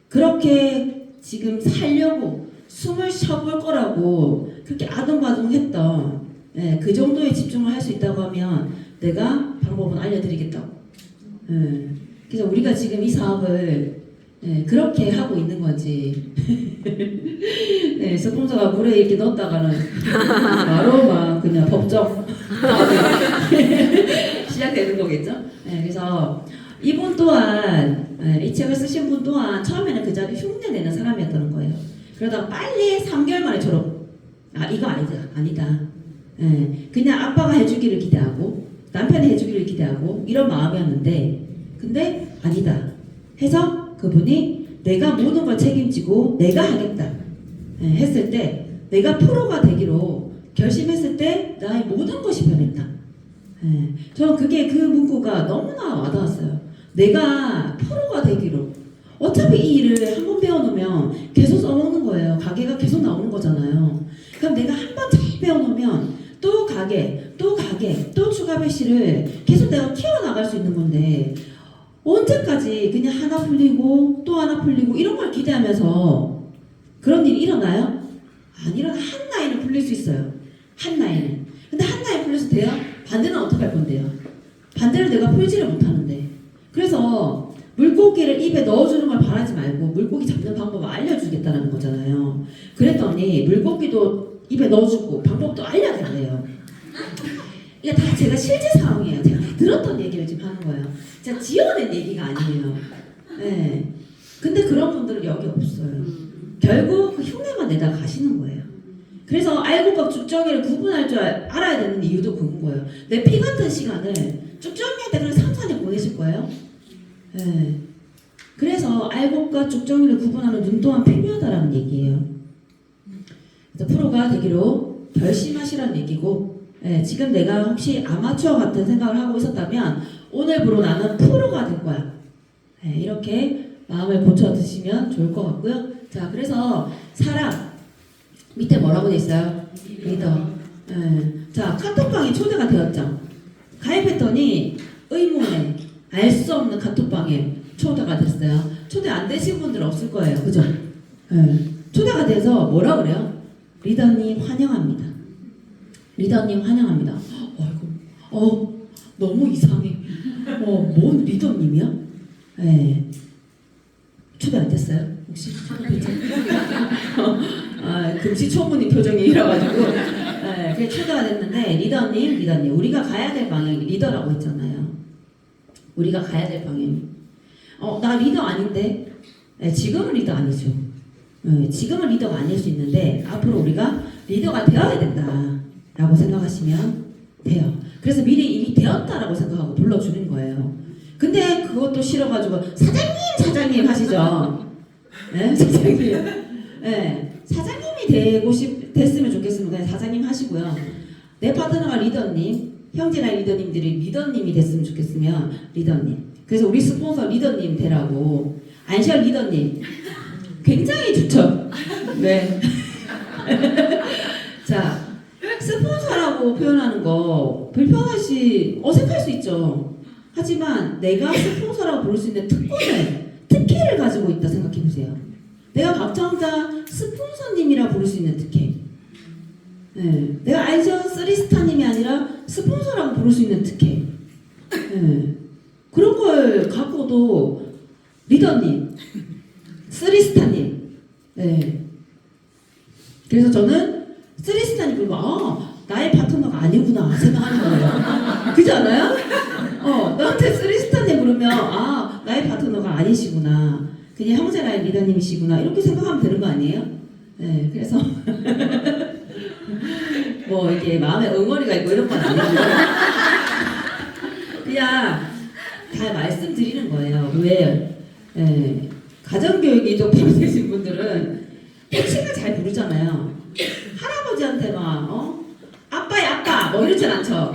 그렇게 지금 살려고 숨을 쉬어볼 거라고 그렇게 아둥바둥했던 예, 그 정도의 집중을 할 수 있다고 하면 내가 방법은 알려드리겠다고. 예, 그래서 우리가 지금 이 사업을 예, 그렇게 하고 있는 거지. 예, 스폰서가 물에 이렇게 넣었다가는 바로 막 그냥 법정 시작되는 거겠죠. 예, 그래서 이분 또한 이 책을 쓰신 분 또한 처음에는 그 자리 흉내내는 사람이었다는 거예요. 그러다가 빨리 3개월 만에 졸업. 이거 아니다. 예, 그냥 아빠가 해주기를 기대하고 남편이 해주기를 기대하고 이런 마음이었는데 근데 아니다 해서 그분이 내가 모든 걸 책임지고 내가 하겠다 했을 때 내가 프로가 되기로 결심했을 때 나의 모든 것이 변했다. 저는 그게 그 문구가 너무나 와닿았어요. 내가 프로가 되기로. 어차피 이 일을 한 번 배워놓으면 계속 써먹는 거예요. 가게가 계속 나오는 거잖아요. 그럼 내가 한 번 잘 배워놓으면 또 가게, 또 추가 배시를 계속 내가 키워나갈 수 있는 건데 언제까지 그냥 하나 풀리고 또 하나 풀리고 이런 걸 기대하면서 그런 일이 일어나요? 안 일어나. 한 나이는 풀릴 수 있어요. 한 나이는. 근데 한 나이 풀려서 돼요? 반대는 어떻게 할 건데요? 반대를 내가 풀지를 못하는데. 그래서 물고기를 입에 넣어주는 걸 바라지 말고 물고기 잡는 방법을 알려주겠다는 거잖아요. 그랬더니 물고기도 입에 넣어주고 방법도 알려달래요. 이게 다 제가 실제 상황이에요. 제가 들었던 얘기를 지금 하는 거예요. 제가 지어낸 얘기가 아니에요. 네. 근데 그런 분들은 여기 없어요. 결국 그 흉내만 내다 가시는 거예요. 그래서 알곡과 쭉정이를 구분할 줄 알아야 되는 이유도 그런 거예요. 내 피 같은 시간을 쭉정이한테 그냥 산산에 보내실 거예요. 네. 그래서 알곡과 쭉정이를 구분하는 눈 또한 필요하다라는 얘기예요. 그래서 프로가 되기로 결심하시라는 얘기고 지금 내가 혹시 아마추어 같은 생각을 하고 있었다면 오늘부로 나는 프로가 될 거야. 이렇게 마음을 고쳐 드시면 좋을 것 같고요. 자, 그래서 사람 밑에 뭐라고 돼 있어요? 리더. 자, 카톡방에 초대가 되었죠. 가입했더니 의문에 알 수 없는 카톡방에 초대가 됐어요. 초대 안 되신 분들 없을 거예요. 그죠? 초대가 돼서 뭐라 그래요? 리더님 환영합니다. 리더님 환영합니다. 너무 이상해. 뭔 리더님이야? 초대 안 됐어요? 혹시? 금시초문이 표정이라 가지고 그게 초대가 됐는데 리더님 우리가 가야 될 방향이 리더라고 했잖아요. 우리가 가야 될 방향이 나 리더 아닌데 지금은 리더 아니죠. 지금은 리더가 아닐 수 있는데 앞으로 우리가 리더가 되어야 된다 라고 생각하시면 돼요. 그래서 이미 되었다라고 생각하고 불러주는 거예요. 근데 그것도 싫어가지고 사장님 하시죠. 사장님. 사장님이 됐으면 좋겠으면 그냥 사장님 하시고요. 내 파트너가 리더님, 형제나 리더님들이 리더님이 됐으면 좋겠으면 리더님. 그래서 우리 스폰서 리더님 되라고. 안시아 리더님. 굉장히 좋죠. 네. 자, 거 어색할 수 있죠. 하지만 내가 스폰서라고 부를 수 있는 특혜를 가지고 있다 생각해 보세요. 내가 박정자 스폰서님이라 부를 수 있는 특혜. 네. 내가 알죠? 쓰리스타님이 아니라 스폰서라고 부를 수 있는 특혜. 네. 그런 걸 갖고도 리더님, 쓰리스타님. 네. 그래서 저는 쓰리스타님 부르면 나의 파트너가 아니구나 생각하는 거예요. 그렇지 않아요? 나한테 쓰리스타님 부르면 나의 파트너가 아니시구나. 그냥 형제라의 리더님이시구나. 이렇게 생각하면 되는 거 아니에요? 네. 그래서 뭐 이렇게 마음에 응어리가 있고 이런 건 아니고 그냥 다 말씀드리는 거예요. 왜? 가정교육이 좀 되신 분들은 호칭을 잘 부르잖아요. 할아버지한테 막 아빠야 아빠 뭐 이러진 않죠.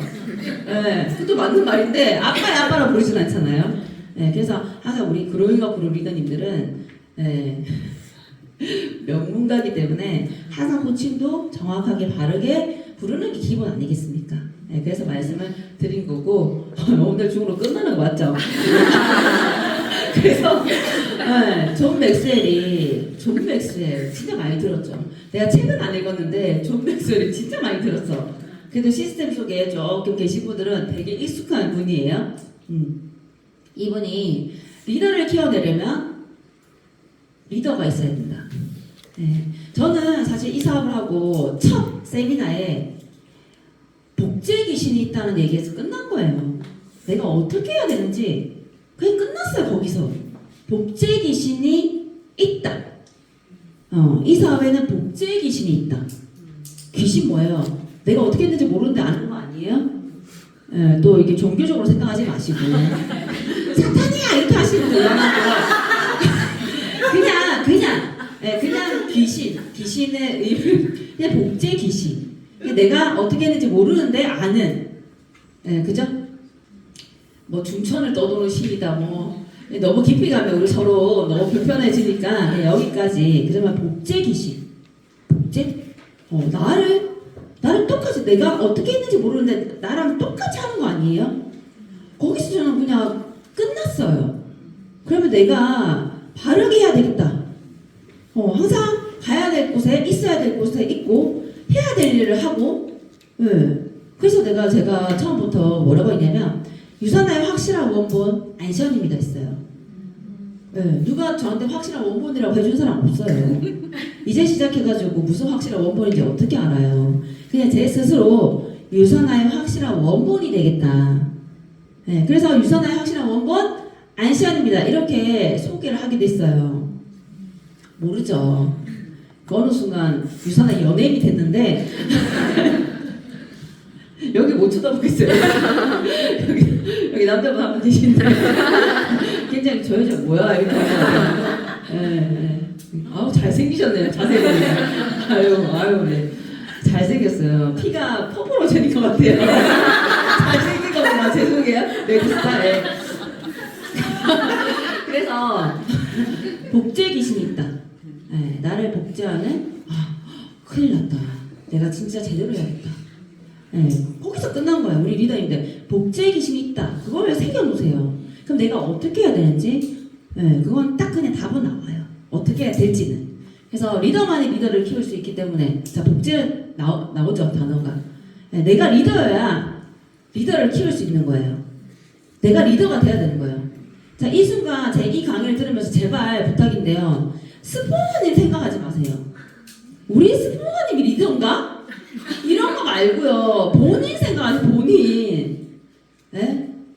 그것도 맞는 말인데 아빠야 아빠라고 부르진 않잖아요. 그래서 항상 우리 그로잉업 그룹 리더님들은 명문가기 때문에 항상 호칭도 정확하게 바르게 부르는 게 기본 아니겠습니까? 그래서 말씀을 드린 거고 오늘 중으로 끝나는 거 맞죠? 그래서 존 맥스웰이 진짜 많이 들었죠. 내가 책은 안 읽었는데 존 맥스웰이 진짜 많이 들었어. 그래도 시스템 속에 조금 계신 분들은 되게 익숙한 분이에요. 이분이 리더를 키워내려면 리더가 있어야 된다. 저는 사실 이 사업을 하고 첫 세미나에 복제 귀신이 있다는 얘기에서 끝난 거예요. 내가 어떻게 해야 되는지 그냥 끝났어요. 거기서 복제 귀신이 있다. 이 사업에는 복제 귀신이 있다. 귀신 뭐예요? 내가 어떻게 했는지 모르는데 아는 거 아니에요? 또 이게 종교적으로 생각하지 마시고 사탄이야 이렇게 하시는 거 그냥 귀신의 의미를 그냥 복제 귀신. 내가 어떻게 했는지 모르는데 아는. 그죠? 뭐 중천을 떠도는 신이다 뭐 너무 깊이 가면 우리 서로 너무 불편해지니까 여기까지. 그러면 복제 귀신. 복제? 나를 똑같이 내가 어떻게 했는지 모르는데 나랑 똑같이 하는 거 아니에요? 거기서 저는 그냥 끝났어요. 그러면 내가 바르게 해야 되겠다. 항상 가야 될 곳에 있어야 될 곳에 있고 해야 될 일을 하고. 그래서 제가 처음부터 뭐라고 했냐면 유산화의 확실한 원본 안시현입니다 했어요. 누가 저한테 확실한 원본이라고 해준 사람 없어요. 이제 시작해가지고 무슨 확실한 원본인지 어떻게 알아요? 그냥 제 스스로 유산화의 확실한 원본이 되겠다. 그래서 유산화의 확실한 원본 안시현입니다 이렇게 소개를 하게 됐어요. 모르죠. 그 어느 순간 유산화 연예인이 됐는데 여기 못 쳐다보겠어요. 여기 남자분 한 분 계신데 굉장히 저 여자 뭐야 이렇게 아우 잘생기셨네요. 자세히 아유 네. 잘생겼어요. 피가 퍼프로 쟤는 것 같아요. 잘생긴 거구나. 죄송해요. 네, 그 스타일. 그래서 복제 귀신이 있다. 나를 복제하는 큰일 났다. 내가 진짜 제대로 해야겠다. 거기서 끝난 거예요. 우리 리더인데 복제 귀신이 있다. 그걸 새겨놓으세요. 그럼 내가 어떻게 해야 되는지 그건 딱 그냥 답은 나와요. 어떻게 해야 될지는. 그래서 리더만이 리더를 키울 수 있기 때문에 자 복제 나오죠 단어가. 내가 리더여야 리더를 키울 수 있는 거예요. 내가 리더가 돼야 되는 거예요. 자, 이 순간 제 이 강의를 들으면서 제발 부탁인데요. 스포너님 생각하지 마세요. 우리 스포너님이 리더인가? 이런 거 말고요. 본인 생각하세요. 본인.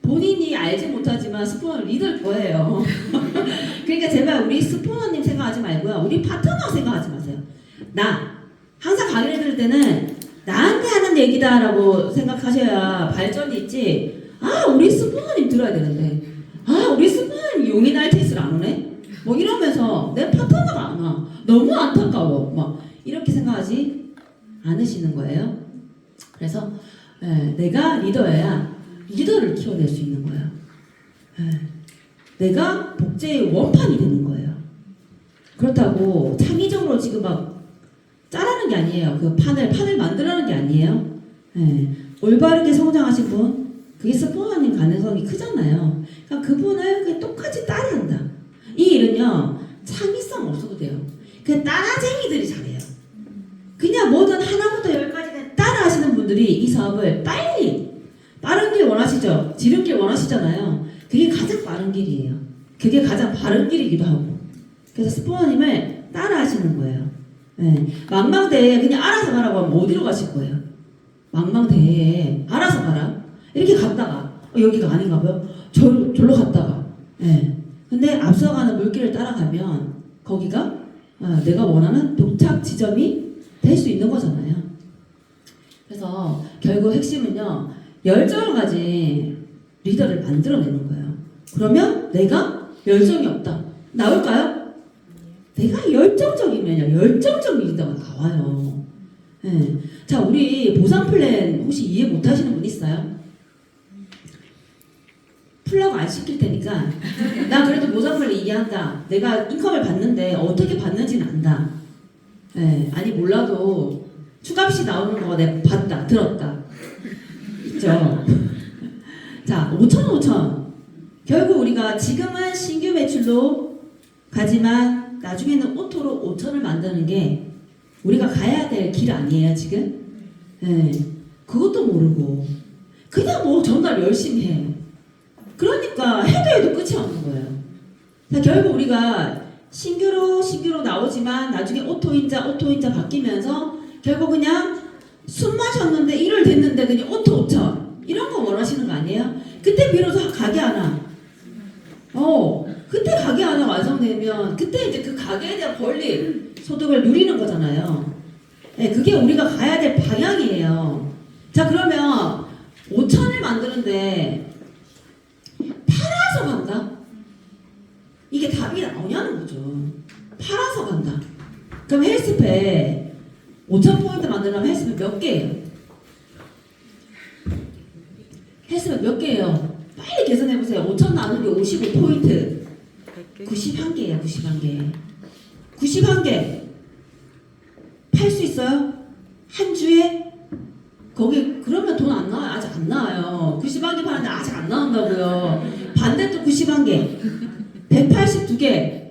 본인이 알지 못하지만 스포너 리더일 거예요. 그러니까 제발 우리 스포너님 생각하지 말고요. 우리 파트너 생각하지 마세요. 나 항상 강의를 들을 때는 나한테 하는 얘기다라고 생각하셔야 발전이 있지. 우리 스포너님 들어야 되는데 우리 스포너님 용인 RTS를 안 오네? 뭐 이러면서 내 파트너가 안 와. 너무 안타까워. 막 이렇게 생각하지 않으시는 거예요. 그래서 내가 리더여야 리더를 키워낼 수 있는 거예요. 내가 복제의 원판이 되는 거예요. 그렇다고 창의적으로 지금 막 짜라는 게 아니에요. 그 판을 만들라는 게 아니에요. 올바르게 성장하신 분, 그게 스포너님 가능성이 크잖아요. 그러니까 그분을 그냥 똑같이 따라한다. 이 일은요, 창의성 없어도 돼요. 그냥 따라쟁이들이 잘해요. 그냥 뭐든 하나부터 열까지 그냥 따라하시는 분들이 이 사업을 빨리, 빠른 길 원하시죠? 지름길 원하시잖아요. 그게 가장 빠른 길이에요. 그게 가장 바른 길이기도 하고. 그래서 스포너님을 따라하시는 거예요. 네. 망망대해에 그냥 알아서 가라고 하면 어디로 가실 거예요? 망망대해에 알아서 가라. 이렇게 갔다가 여기가 아닌가 봐요. 절로 갔다가. 네. 근데 앞서가는 물길을 따라가면 거기가 내가 원하는 도착 지점이 될 수 있는 거잖아요. 그래서 결국 핵심은요, 열정을 가진 리더를 만들어내는 거예요. 그러면 내가 열정이 없다. 나올까요? 내가 열정적이면요, 열정적인 리더가 나와요. 네. 자, 우리 보상 플랜 혹시 이해 못 하시는 분 있어요? 풀라고 안 시킬 테니까 나 그래도 보상 플랜 이해한다. 내가 인컴을 받는데 어떻게 받는지는 안다. 네. 아니 몰라도 추가값이 나오는 거 내가 봤다, 들었다. 있죠? 자, 5천. 결국 우리가 지금은 신규 매출로 가지만 나중에는 오토로 5천을 만드는 게 우리가 가야 될 길 아니에요, 지금? 네. 그것도 모르고 그냥 뭐 전달 열심히 해. 그러니까 해도 끝이 없는 거예요. 자, 결국 우리가 신규로 나오지만 나중에 오토인자 바뀌면서 결국 그냥 숨 마셨는데 1월 됐는데 그냥 오토 5천 이런 거 원하시는 거 아니에요? 그때 비로소 가게 하나 그때 가게 하나 완성되면 그때 이제 그 가게에 대한 권리 소득을 누리는 거잖아요. 네, 그게 우리가 가야 될 방향이에요. 자, 그러면 5천을 만드는데 팔아서 간다? 이게 답이 나오냐는 거죠. 팔아서 간다. 그럼 헬스팩 5,000포인트 만들려면 헬스팩 몇 개예요? 헬스팩 몇 개예요? 빨리 계산해보세요. 5,000 나누기 55포인트 91개예요. 91개 91개 팔 수 있어요? 한 주에? 거기 그러면 돈 안 나와요. 아직 안 나와요. 91개 파는데 아직 안 나온다고요. 반대도 91개 182개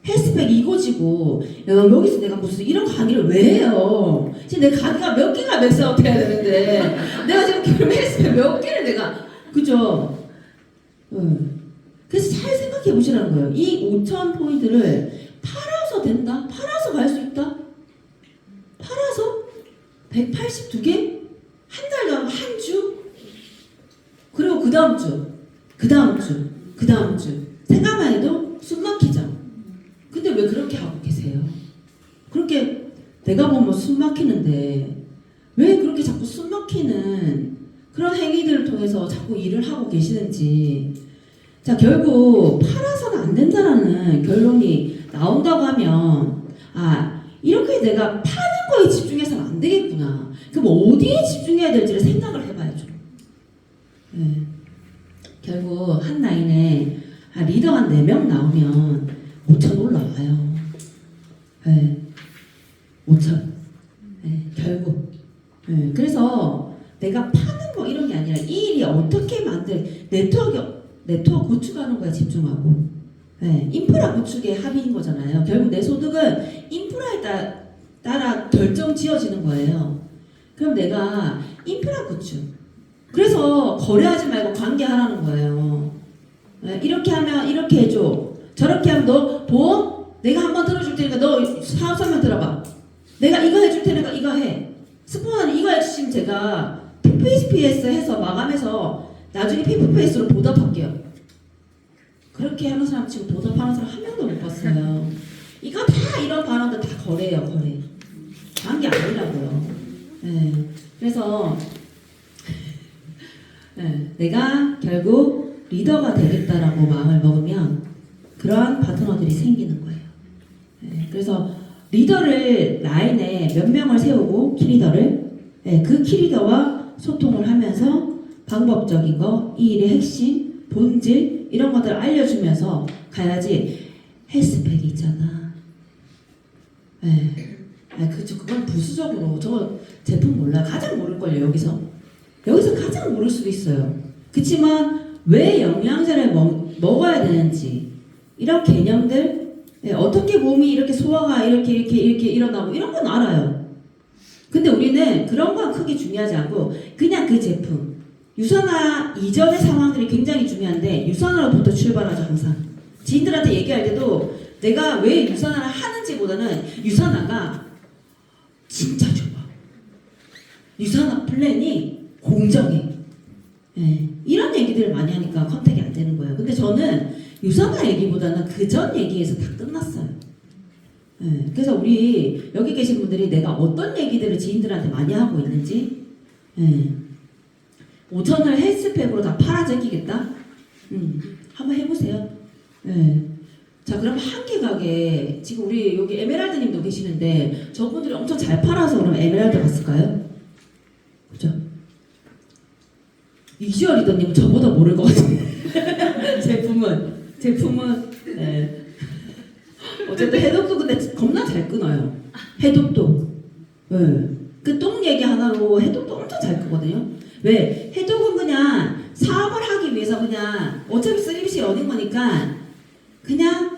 헬스팩 이거지고 여기서 내가 무슨 이런 강의를 왜 해요? 지금 내 강의가 몇 개가 맥스아웃 해야 되는데 내가 지금 결국 헬스팩 몇 개를 내가 그죠? 그래서 잘 생각해 보시라는 거예요. 이 5,000포인트를 팔아서 된다? 팔아서 갈 수 있다? 팔아서 182개? 한 달 전 한 주? 그리고 그 다음 주 생각만 해도 숨 막히죠. 근데 왜 그렇게 하고 계세요? 그렇게 내가 보면 숨 막히는데 왜 그렇게 자꾸 숨 막히는 그런 행위들을 통해서 자꾸 일을 하고 계시는지. 자, 결국 팔아서는 안 된다라는 결론이 나온다고 하면 이렇게 내가 파는 거에 집중해서는 안 되겠구나. 그럼 어디에 집중해야 될지를 생각을 해봐야죠. 네. 결국 한 라인에 리더가 4명 나오면 5천 올라와요. 네. 5천. 네. 결국. 네. 그래서 내가 파는 거 이런 게 아니라 이 일이 어떻게 네트워크 구축하는 거에 집중하고 네. 인프라 구축의 합의인 거잖아요. 결국 내 소득은 인프라에 따라 결정 지어지는 거예요. 그럼 내가 인프라 구축. 그래서 거래하지 말고 관계하라는 거예요. 네, 이렇게 하면 이렇게 해줘. 저렇게 하면 너 보험? 내가 한번 들어줄 테니까 너 사업 설명 들어봐. 내가 이거 해줄 테니까 이거 해. 스포너는 이거 해주시면 제가 PPS 해서 마감해서 나중에 PPS로 보답할게요. 그렇게 하는 사람 지금 보답하는 사람 한 명도 못 봤어요. 이거 다 이런 발언들 다 거래예요. 거래. 관계 아니라고요. 네, 그래서 네, 내가 결국 리더가 되겠다라고 마음을 먹으면 그러한 파트너들이 생기는 거예요. 네, 그래서 리더를 라인에 몇 명을 세우고 키리더를 그 키리더와 소통을 하면서 방법적인 거, 이 일의 핵심, 본질 이런 것들을 알려주면서 가야지. 헬스팩이 있잖아. 그건 부수적으로 저 제품 몰라. 가장 모를걸요 여기서. 여기서 가장 모를 수도 있어요. 그렇지만 왜 영양제를 먹어야 되는지 이런 개념들, 어떻게 몸이 이렇게 소화가 이렇게 일어나고 이런 건 알아요. 근데 우리는 그런 건 크게 중요하지 않고 그냥 그 제품, 유산화 이전의 상황들이 굉장히 중요한데 유산화로부터 출발하죠. 항상 지인들한테 얘기할 때도 내가 왜 유산화를 하는지보다는 유산화가 진짜 좋아. 유산화 플랜이 공정해. 이런 얘기들을 많이 하니까 컨택이 안 되는 거예요. 근데 저는 유산화 얘기보다는 그 전 얘기에서 다 끝났어요. 그래서 우리 여기 계신 분들이 내가 어떤 얘기들을 지인들한테 많이 하고 있는지 5천을 헬스팩으로 다 팔아 제끼겠다? 한번 해보세요. 자, 그럼 한개 가게, 지금 우리 여기 에메랄드 님도 계시는데 저분들이 엄청 잘 팔아서 그럼 에메랄드 갔을까요? 그죠? 이주열 리더님은 저보다 모를 것 같아요. 제품은 어쨌든 해독도 근데 겁나 잘 끊어요. 해독도. 그 똥 얘기 하나로 해독도 엄청 잘 끄거든요. 왜? 해독은 그냥 사업을 하기 위해서 그냥 어차피 쓰림씨 얻은 거니까 그냥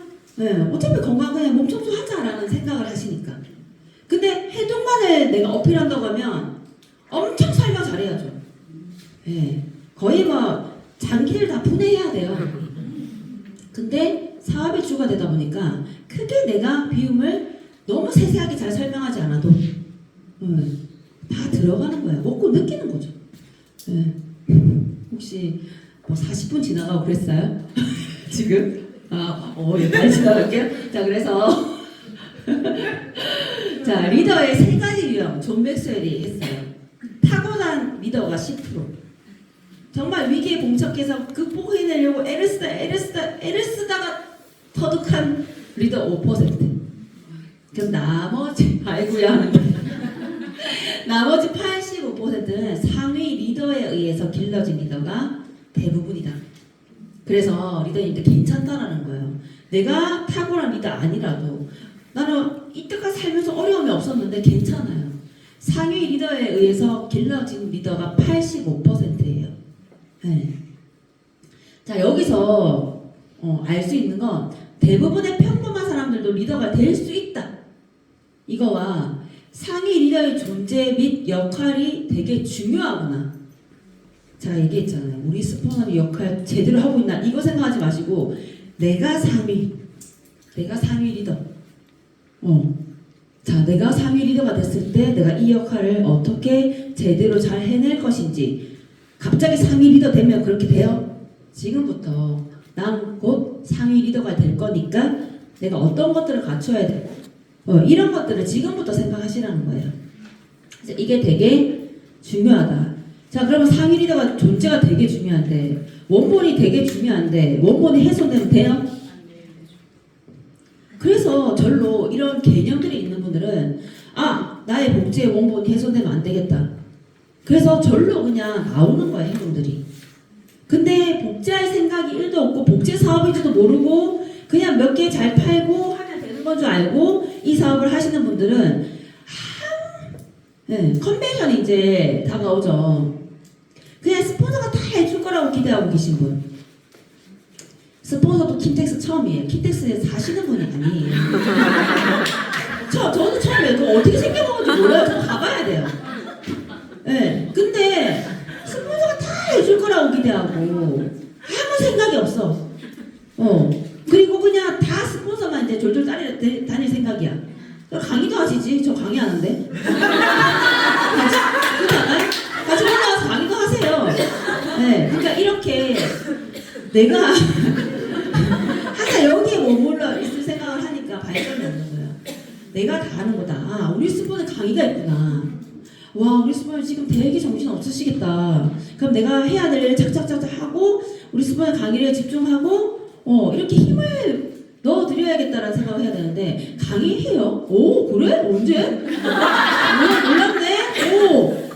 어차피 건강 그냥 몸 청소하자라는 생각을 하시니까. 근데 해독만을 내가 어필한다고 하면 엄청 설명 잘해야죠. 거의 뭐 장기를 다 분해해야 돼요. 근데 사업의 주가 되다 보니까 크게 내가 비움을 너무 세세하게 잘 설명하지 않아도 다 들어가는 거예요. 먹고 느끼는 거죠. 혹시 뭐 40분 지나가고 그랬어요? 지금? 많이 지나갈게요. 자, 그래서 자, 리더의 세 가지 유형 존 맥스웰이 했어요. 타고난 리더가 10%. 정말 위기에 봉착해서 극복해내려고 애를 쓰다가 터득한 리더 5%. 그럼 나머지 아이고야 하는데 나머지 85%는 상위 리더에 의해서 길러진 리더가 대부분이다. 그래서 리더님들 괜찮다라는 거예요. 내가 탁월한 리더 아니라도 나는 이때까지 살면서 어려움이 없었는데 괜찮아요. 상위 리더에 의해서 길러진 리더가 85%예요. 자, 여기서 알 수 있는 건 대부분의 평범한 사람들도 리더가 될 수 있다. 이거와 상위 리더의 존재 및 역할이 되게 중요하구나. 제가 얘기했잖아요. 우리 스포너의 역할 제대로 하고 있나? 이거 생각하지 마시고 내가 상위 리더. 자, 내가 상위 리더가 됐을 때 내가 이 역할을 어떻게 제대로 잘 해낼 것인지. 갑자기 상위 리더 되면 그렇게 돼요? 지금부터 난 곧 상위 리더가 될 거니까 내가 어떤 것들을 갖춰야 되고 이런 것들을 지금부터 생각하시라는 거예요. 그래서 이게 되게 중요하다. 자, 그러면 상위 리더가 존재가 되게 중요한데 원본이 되게 중요한데 원본이 훼손되면 돼요? 그래서 절로 이런 개념들이 있는 분들은 나의 복제의 원본이 훼손되면 안 되겠다. 그래서 절로 그냥 나오는 거야, 행동들이. 근데 복제할 생각이 1도 없고 복제 사업인지도 모르고 그냥 몇 개 잘 팔고 하면 되는 건 줄 알고 이 사업을 하시는 분들은 컨벤션이 이제 다가오죠. 그냥 스폰서가 다 해줄 거라고 기대하고 계신 분. 스폰서도 킨텍스 처음이에요. 킨텍스에 사시는 분이 아니에요. 저는 처음에 그거 어떻게 생겨먹은지 몰라요. 저 가봐야 돼요. 근데 스폰서가 다 해줄 거라고 기대하고 아무 생각이 없어. 그리고 그냥 다 스폰서만 이제 졸졸 다닐 생각이야. 강의도 하시지? 저 강의하는데. 같이 올라가서 강의도 하세요. 그러니까 이렇게 내가 항상 여기에 머물러 있을 생각을 하니까 발전이 없는 거예요. 내가 다 하는 거다. 우리 스폰에 강의가 있구나. 와, 우리 스폰은 지금 되게 정신 없으시겠다. 그럼 내가 해야 될 일 착착착착 하고 우리 스폰의 강의를 집중하고 이렇게 힘을 넣어드려야겠다라는 생각을 해야 되는데 강의해요? 오, 그래? 언제? 몰랐네?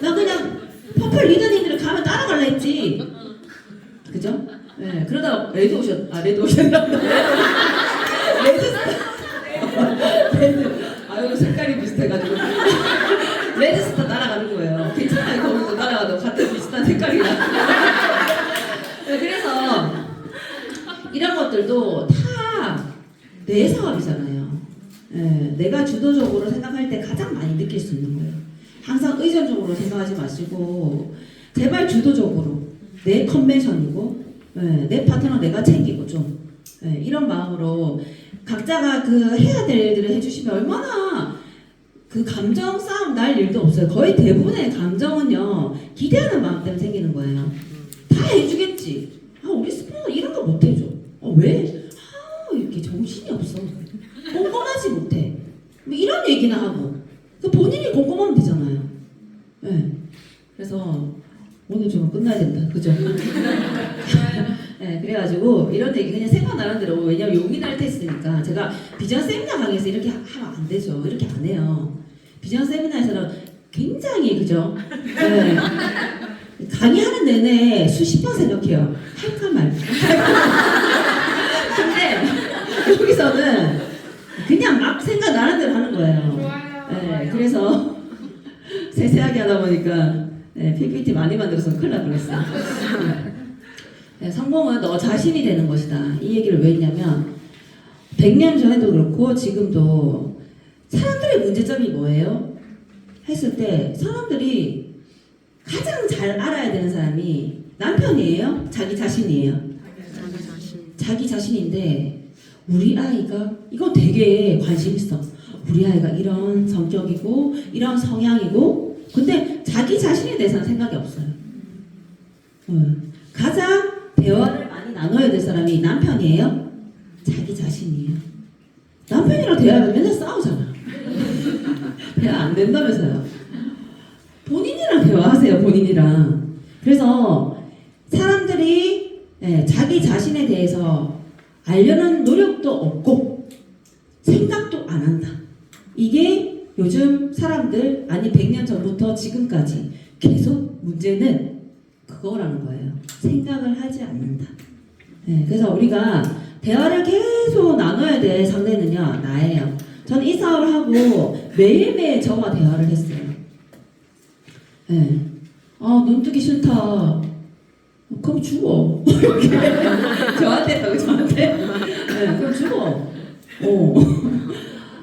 나 그냥 퍼플 리더님들 가면 따라갈라 했지. 그죠? 그러다가 레드오션 아유, 색깔이 비슷해가지고 레드스타 따라가는 거예요. 괜찮아요. 거기서 따라가도 같은 비슷한 내 사업이잖아요. 예, 내가 주도적으로 생각할 때 가장 많이 느낄 수 있는 거예요. 항상 의존적으로 생각하지 마시고 제발 주도적으로 내 컨벤션이고 예, 내 파트너 내가 챙기고 좀 예, 이런 마음으로 각자가 그 해야 될 일들을 해주시면 얼마나 그 감정 싸움 날 일도 없어요. 거의 대부분의 감정은요 기대하는 마음 때문에 생기는 거예요. 다 해주겠지. 아 우리 스포너 이런 거 못 해줘. 왜? 아 이렇게 정신이 없어. 꼼꼼하지 못해. 뭐 이런 얘기나 하고 그 본인이 꼼꼼하면 되잖아요. 네. 그래서 오늘 좀 끝나야 된다. 그죠? 네, 그래가지고 이런 얘기 그냥 생각나는 대로 왜냐면 용기 날 때 있으니까 제가 비전 세미나 강의에서 이렇게 하면 안 되죠. 이렇게 안 해요. 비전 세미나에서는 굉장히 그죠? 네. 강의하는 내내 수십 번 생각해요. 할까 말까. 근데 여기서는 그냥 막 생각나는 대로 하는 거예요. 네, 그래서 세세하게 하다 보니까 네, PPT 많이 만들어서 큰일 날 뻔했어요. 네, 성공은 너 자신이 되는 것이다. 이 얘기를 왜 했냐면 100년 전에도 그렇고 지금도 사람들의 문제점이 뭐예요? 했을 때 사람들이 가장 잘 알아야 되는 사람이 남편이에요? 자기 자신이에요? 자기 자신인데 우리 아이가 이거 되게 관심 있어. 우리 아이가 이런 성격이고 이런 성향이고 근데 자기 자신에 대해서는 생각이 없어요. 가장 대화를 많이 나눠야 될 사람이 남편이에요? 자기 자신이에요. 남편이랑 대화하면 맨날 싸우잖아. 대화 안 된다면서요. 본인이랑 대화하세요. 본인이랑. 그래서 사람들이 자기 자신에 대해서 알려는 노력도 없고 생각도 안 한다. 이게 요즘 사람들 아니 100년 전부터 지금까지 계속 문제는 그거라는 거예요. 생각을 하지 않는다. 그래서 우리가 대화를 계속 나눠야 될 상대는요 나예요. 저는 이 사업을 하고 매일매일 저와 대화를 했어요. 눈 뜨기 싫다. 그럼 죽어. 저한테 저한테. 그럼 죽어.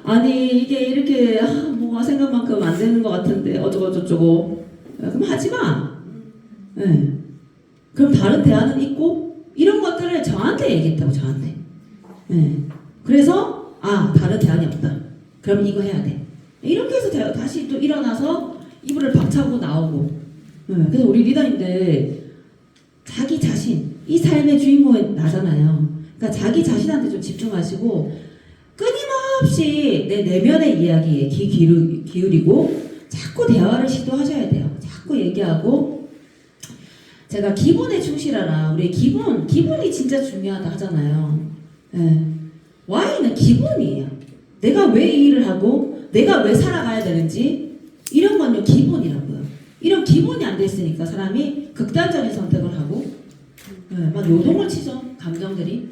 아니 이게 이렇게 뭐가 생각만큼 안 되는 것 같은데 어쩌고 저쩌고. 그럼 하지 마. 그럼 다른 대안은 있고 이런 것들을 저한테 얘기했다고 저한테. 그래서 다른 대안이 없다. 그럼 이거 해야 돼. 이렇게 해서 다시 또 일어나서 이불을 박차고 나오고. 그래서 우리 리더님들 자기 자신 이 삶의 주인공은 나잖아요. 그러니까 자기 자신한테 좀 집중하시고 끊임없이 내 내면의 이야기에 기울이고 자꾸 대화를 시도하셔야 돼요. 자꾸 얘기하고 제가 기본에 충실하라. 우리 기본이 진짜 중요하다 하잖아요. Y는 기본이에요. 내가 왜 이 일을 하고 내가 왜 살아가야 되는지 이런 건요 기본이라고요. 이런 기본이 안 돼 있으니까 사람이 극단적인 선택을 하고 막 요동을 치죠. 감정들이.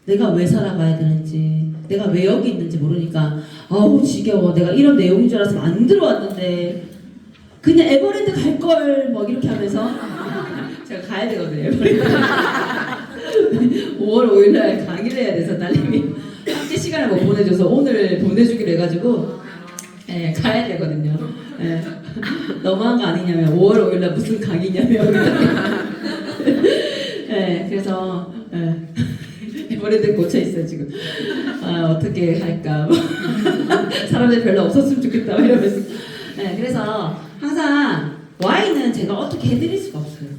내가 왜 살아가야 되는지 내가 왜 여기 있는지 모르니까 아우 지겨워. 내가 이런 내용인 줄 알았으면 안 들어왔는데 그냥 에버랜드 갈걸 뭐 이렇게 하면서 제가 가야 되거든요. 에버랜드 5월 5일날 강의를 해야 돼서 딸님이 함께 시간을 못 보내줘서 오늘 보내주기로 해가지고 가야 되거든요. 너무한 거 아니냐면 5월 5일날 무슨 강의냐면 그래서 에버랜드 꽂혀있어요 지금. 어떻게 할까 사람들이 별로 없었으면 좋겠다 이러면서. 그래서 항상 Y는 제가 어떻게 해드릴 수가 없어요.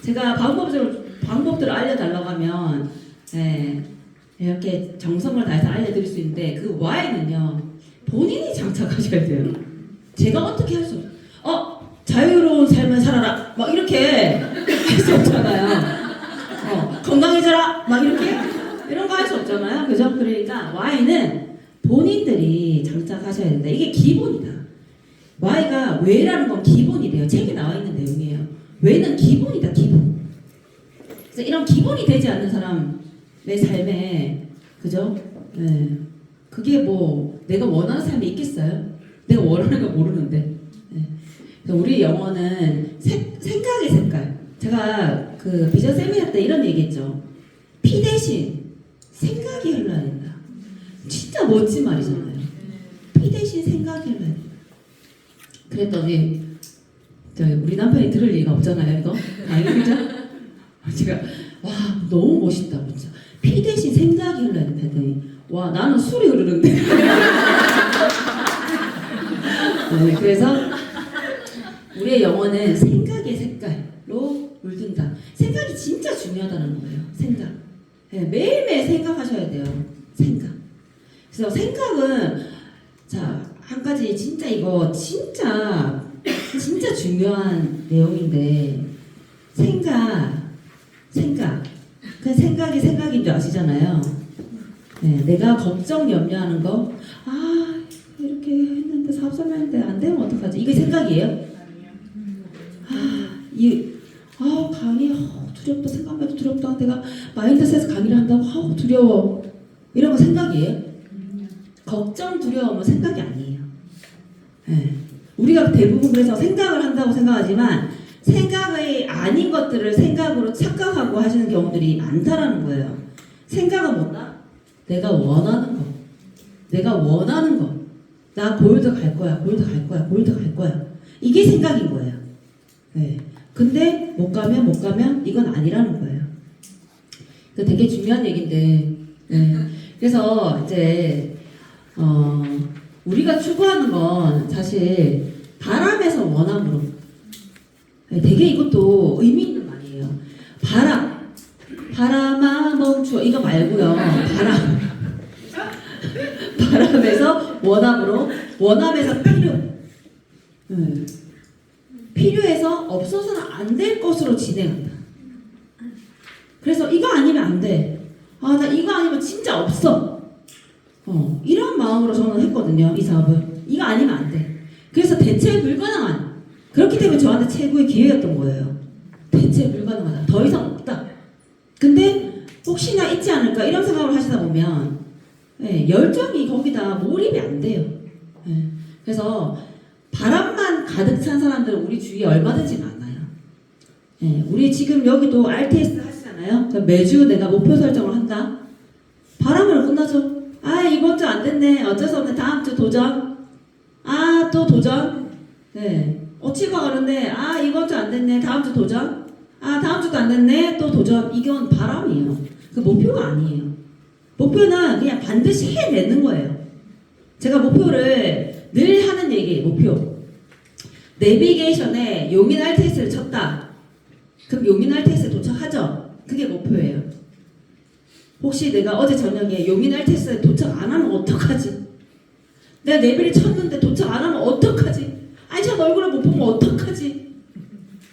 제가 방법들을 알려달라고 하면 이렇게 정성을 다해서 알려드릴 수 있는데 그 Y는요 본인이 장착하셔야 돼요. 제가 어떻게 할 수 없어요. 자유로운 삶을 살아라 막 이렇게 할 수 없잖아요. 건강해져라 막 이렇게 이런 거 할 수 없잖아요. 그죠? 그러니까 Y는 본인들이 장착하셔야 된다. 이게 기본이다. Y가 왜라는 건 기본이래요. 책에 나와 있는 내용이에요. 왜는 기본이다. 기본. 그래서 이런 기본이 되지 않는 사람의 삶에 그죠? 그게 뭐 내가 원하는 삶이 있겠어요? 내가 원하는 거 모르는데. 그래서 우리 영어는 생각의 색깔. 제가 그 비전 세미나 때 이런 얘기했죠. 피 대신 생각이 흘러야 된다. 진짜 멋진 말이잖아요. 피 대신 생각해봐요. 그랬더니 우리 남편이 들을 리가 없잖아요, 이거. 알겠죠? 제가 와 너무 멋있다 진짜. 피 대신 생각이 흘러야 된다 했더니 와 나는 술이 흐르는데. 네, 그래서 우리의 영혼은 생각의 색깔로 물든다. 생각이 진짜 중요하다는 거예요. 생각. 네, 매일매일 생각하셔야 돼요. 생각. 그래서 생각은 한 가지 진짜 이거 진짜 중요한 내용인데 생각 그 생각이 생각인 줄 아시잖아요. 네, 내가 걱정 염려하는 거 이렇게 했는데 사업 설명했는데 안 되면 어떡하지? 이게 생각이에요? 강의 두렵다. 생각만 해도 두렵다. 내가 마인드셋에서 강의를 한다고 두려워. 이런 거 생각이에요? 걱정, 두려움은 생각이 아니에요. 네. 우리가 대부분 그래서 생각을 한다고 생각하지만 생각이 아닌 것들을 생각으로 착각하고 하시는 경우들이 많다라는 거예요. 생각은 뭐다? 내가 원하는 거. 나 골드 갈 거야. 이게 생각인 거예요. 네. 근데 못 가면 이건 아니라는 거예요. 되게 중요한 얘기인데. 네. 그래서 이제 우리가 추구하는 건 사실 바람에서 원함으로. 네, 되게 이것도 의미 있는 말이에요. 바람아 멈추어 이거 말고요. 바람에서 원함으로, 원함에서 필요. 네. 필요해서 없어서는 안 될 것으로 진행한다. 그래서 이거 아니면 안 돼. 나 이거 아니면 진짜 없어. 이런 마음으로 저는 했거든요. 이 사업을. 이거 아니면 안 돼. 그래서 대체 불가능한. 그렇기 때문에 저한테 최고의 기회였던 거예요. 대체 불가능하다. 더 이상 없다. 근데 혹시나 있지 않을까 이런 생각을 하시다 보면 열정이 거기다 몰입이 안 돼요. 그래서 바람만 가득 찬 사람들은 우리 주위에 얼마든지 많아요. 우리 지금 여기도 RTS 하시잖아요. 매주 내가 목표 설정을 한다. 바람으로 끝나죠. 이번 주 안 됐네. 어쩔 수 없네. 다음 주 도전. 또 도전. 치과 그런데 이번 주 안 됐네. 다음 주 도전. 다음 주도 안 됐네. 또 도전. 이건 바람이에요. 그 목표가 아니에요. 목표는 그냥 반드시 해내는 거예요. 제가 목표를 늘 하는 얘기예요. 목표. 내비게이션에 용인 RTS를 쳤다. 그럼 용인 RTS에 도착하죠? 그게 목표예요. 혹시 내가 어제 저녁에 용인 RTS에 도착 안 하면 어떡하지? 내가 내비를 쳤는데 도착 안 하면 어떡하지? 저 얼굴을 못 보면 어떡하지?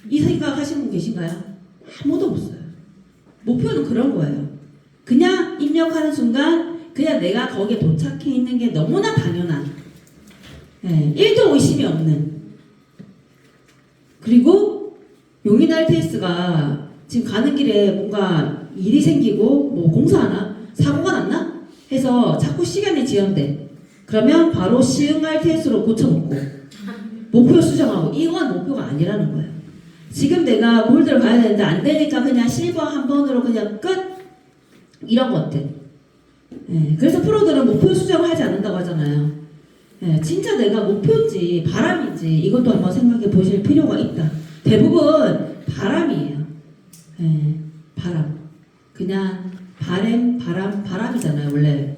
이 생각 하시는 분 계신가요? 아무도 없어요. 목표는 그런 거예요. 그냥 입력하는 순간 그냥 내가 거기에 도착해 있는 게 너무나 당연한 1도 의심이 없는. 그리고 용인 RTS가 지금 가는 길에 뭔가 일이 생기고 뭐 공사하나? 사고가 났나? 해서 자꾸 시간이 지연돼. 그러면 바로 시흥 RTS로 고쳐먹고 목표 수정하고. 이건 목표가 아니라는 거예요. 지금 내가 골드를 가야 되는데 안 되니까 그냥 실버 한 번으로 그냥 끝? 이런 것들. 그래서 프로들은 목표 수정을 하지 않는다고 하잖아요. 진짜 내가 목표인지 바람인지 이것도 한번 생각해 보실 필요가 있다. 대부분 바람이에요. 바람. 그냥 바람이잖아요. 원래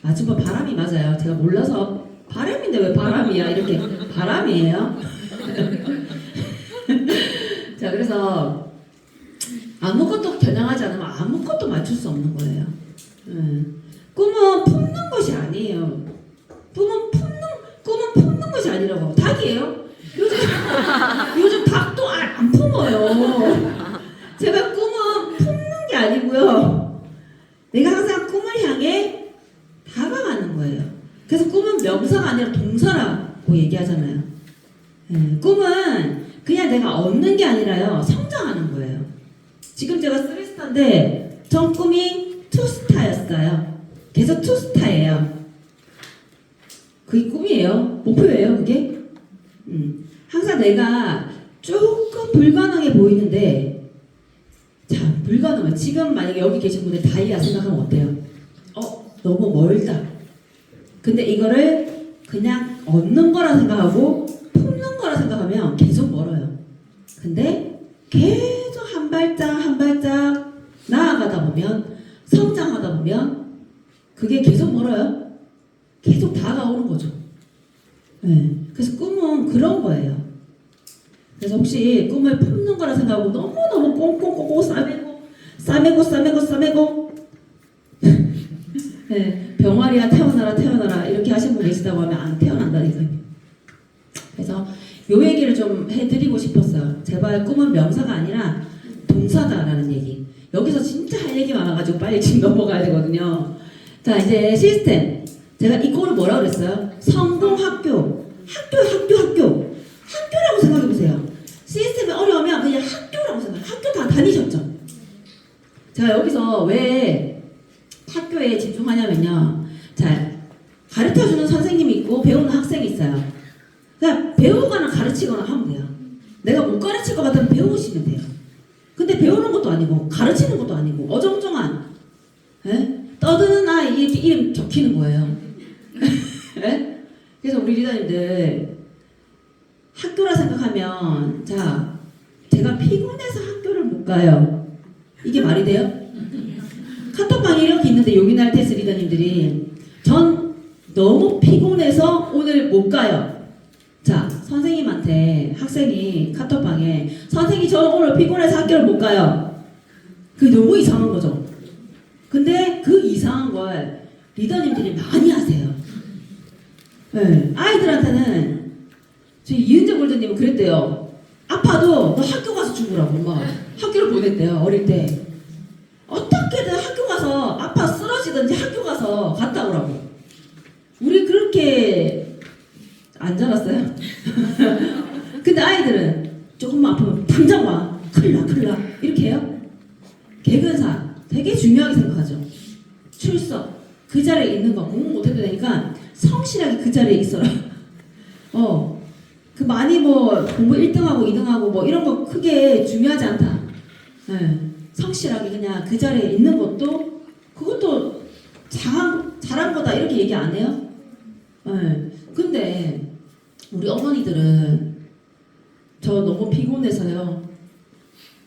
맞춤법 바람이 맞아요. 제가 몰라서 바람인데 왜 바람이야 이렇게. 바람이에요. 자, 그래서 아무것도 겨냥하지 않으면 아무것도 맞출 수 없는 거예요. 꿈은 품는 것이 아니에요. 꿈은 품는 것이 아니라고. 닭이에요. 요즘 닭도 안 품어요. 제가 꿈은 품는 게 아니고요. 내가 항상 꿈을 향해 다가가는 거예요. 그래서 꿈은 명사가 아니라 동사라고 얘기하잖아요. 꿈은 그냥 내가 얻는 게 아니라요. 성장하는 거예요. 지금 제가 3스타인데 전 꿈이 2스타였어요. 계속 2스타예요. 그게 꿈이에요. 목표예요. 그게. 항상 내가 조금 불가능해 보이는데 불가능해. 지금 만약에 여기 계신 분들 다이아 생각하면 어때요? 너무 멀다. 근데 이거를 그냥 얻는 거라 생각하고 품는 거라 생각하면 계속 멀어요. 근데 계속 한 발짝 한 발짝 나아가다 보면, 성장하다 보면 그게 계속 멀어요. 계속 다가오는 거죠. 네. 그래서 꿈은 그런 거예요. 그래서 혹시 꿈을 품는 거라 생각하고 너무너무 꽁꽁꽁꽁 싸매고 네, 병아리야 태어나라 이렇게 하신 분 계시다고 하면 안 태어난다니까요. 그래서 요 얘기를 좀 해드리고 싶었어요. 제발 꿈은 명사가 아니라 동사다라는 얘기. 여기서 진짜 할 얘기 많아가지고 빨리 지금 넘어가야 되거든요. 자, 이제 시스템. 제가 이 꼴을 뭐라고 그랬어요? 성공학교. 학교라고 생각해보세요. 시스템이 어려우면 그냥 학교라고 생각해요. 학교 다 다니셨죠? 제가 여기서 왜 학교에 집중하냐면요. 자, 가르쳐주는 선생님이 있고 배우는 학생이 있어요. 그냥 배우거나 가르치거나 하면 돼요. 내가 못 가르칠 것 같으면 배우시면 돼요. 근데 배우는 것도 아니고 가르치는 것도 아니고 어정쩡한 떠드는 아이 이렇게 이름 적히는 거예요. 그래서 우리 리더님들 학교라 생각하면, 자, 제가 피곤해서 학교를 못 가요. 이게 말이 돼요? 카톡방에 이렇게 있는데 요기날 테스 리더님들이 전 너무 피곤해서 오늘 못 가요. 자, 선생님한테 학생이 카톡방에 선생님 저 오늘 피곤해서 학교를 못 가요. 그게 너무 이상한 거죠. 근데 그 이상한 걸 리더님들이 많이 하세요. 네. 아이들한테는 저희 이은정 골드님은 그랬대요. 아파도 너 학교 가서 죽으라고 막 학교를 보냈대요. 어릴 때 어떻게든 학교 가서 아파 쓰러지든지 학교 가서 갔다 오라고. 우리 그렇게 안 자랐어요? 근데 아이들은 조금만 아프면 당장 와. 큰일 나 이렇게 해요. 개근사 되게 중요하게 생각하죠. 출석 그 자리에 있는 거 공부 못해도 되니까 성실하게 그 자리에 있어라. 그 많이 뭐 공부 1등하고 2등하고 뭐 이런 거 크게 중요하지 않다. 네. 성실하게 그냥 그 자리에 있는 것도 그것도 잘한 거다 이렇게 얘기 안 해요? 네. 근데 우리 어머니들은 저 너무 피곤해서요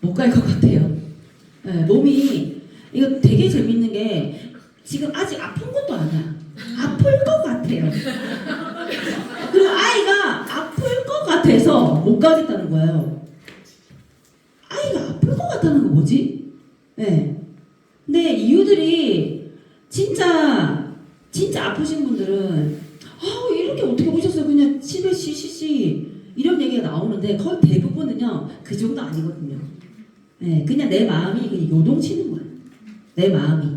못 갈 것 같아요. 네. 몸이 이거 되게 재밌는 게 지금 아직 아픈 것도 아니야. 아플 것 같아요. 그리고 아이가 아플 것 같아서 못 가겠다는 거예요. 아이가 아플 것 같다는 거 뭐지? 네. 근데 이유들이 진짜 아프신 분들은 이렇게 어떻게 오셨어요? 그냥 집에 쉬 이런 얘기가 나오는데 거의 대부분은요 그 정도 아니거든요. 네. 그냥 내 마음이 그냥 요동치는 거예요. 내 마음이.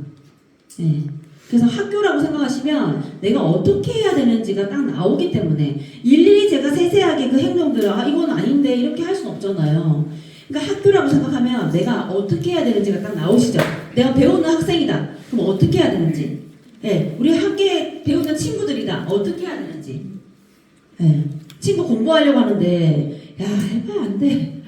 네. 그래서 학교라고 생각하시면 내가 어떻게 해야 되는지가 딱 나오기 때문에 일일이 제가 세세하게 그 행동들을 이건 아닌데 이렇게 할 수는 없잖아요. 그러니까 학교라고 생각하면 내가 어떻게 해야 되는지가 딱 나오시죠. 내가 배우는 학생이다. 그럼 어떻게 해야 되는지. 네, 우리 함께 배우는 친구들이다. 어떻게 해야 되는지. 네, 친구 공부하려고 하는데 야 해봐 안 돼.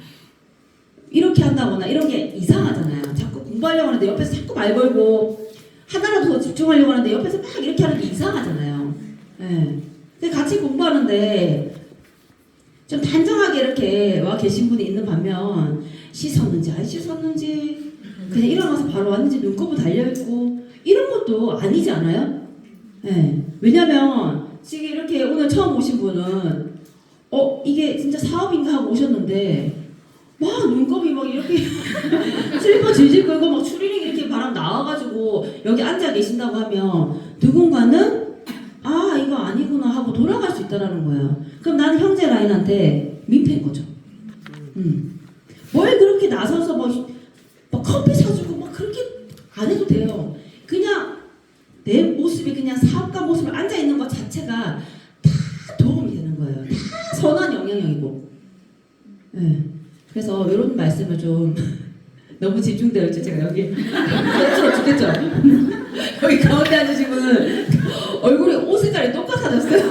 이렇게 한다거나 이런 게 이상하잖아요. 자꾸 공부하려고 하는데 옆에서 자꾸 말 걸고 하나라도 더 집중하려고 하는데 옆에서 막 이렇게 하는 게 이상하잖아요. 네. 근데 같이 공부하는데 좀 단정하게 이렇게 와 계신 분이 있는 반면 씻었는지 안 씻었는지 그냥 일어나서 바로 왔는지 눈곱은 달려있고 이런 것도 아니지 않아요? 네. 왜냐면 지금 이렇게 오늘 처음 오신 분은 이게 진짜 사업인가 하고 오셨는데 막 눈곱이 막 이렇게 슬리퍼 질질 끌고 막 추리닝 이렇게 바람 나와가지고 여기 앉아 계신다고 하면 누군가는 이거 아니구나 하고 돌아갈 수 있다라는 거예요. 그럼 나는 형제 라인한테 민폐인 거죠. 뭘 그렇게 나서서 막 커피 사주고 막 그렇게 안 해도 돼요. 그냥 내 모습이 그냥 사업가 모습을 앉아 있는 것 자체가 다 도움이 되는 거예요. 다 선한 영향력이고. 네. 그래서 이런 말씀을 좀 너무 집중되어 있죠. 제가 여기 쑥스러워 죽겠죠. 여기 가운데 앉으신 분은 얼굴이 옷 색깔이 똑같아졌어요.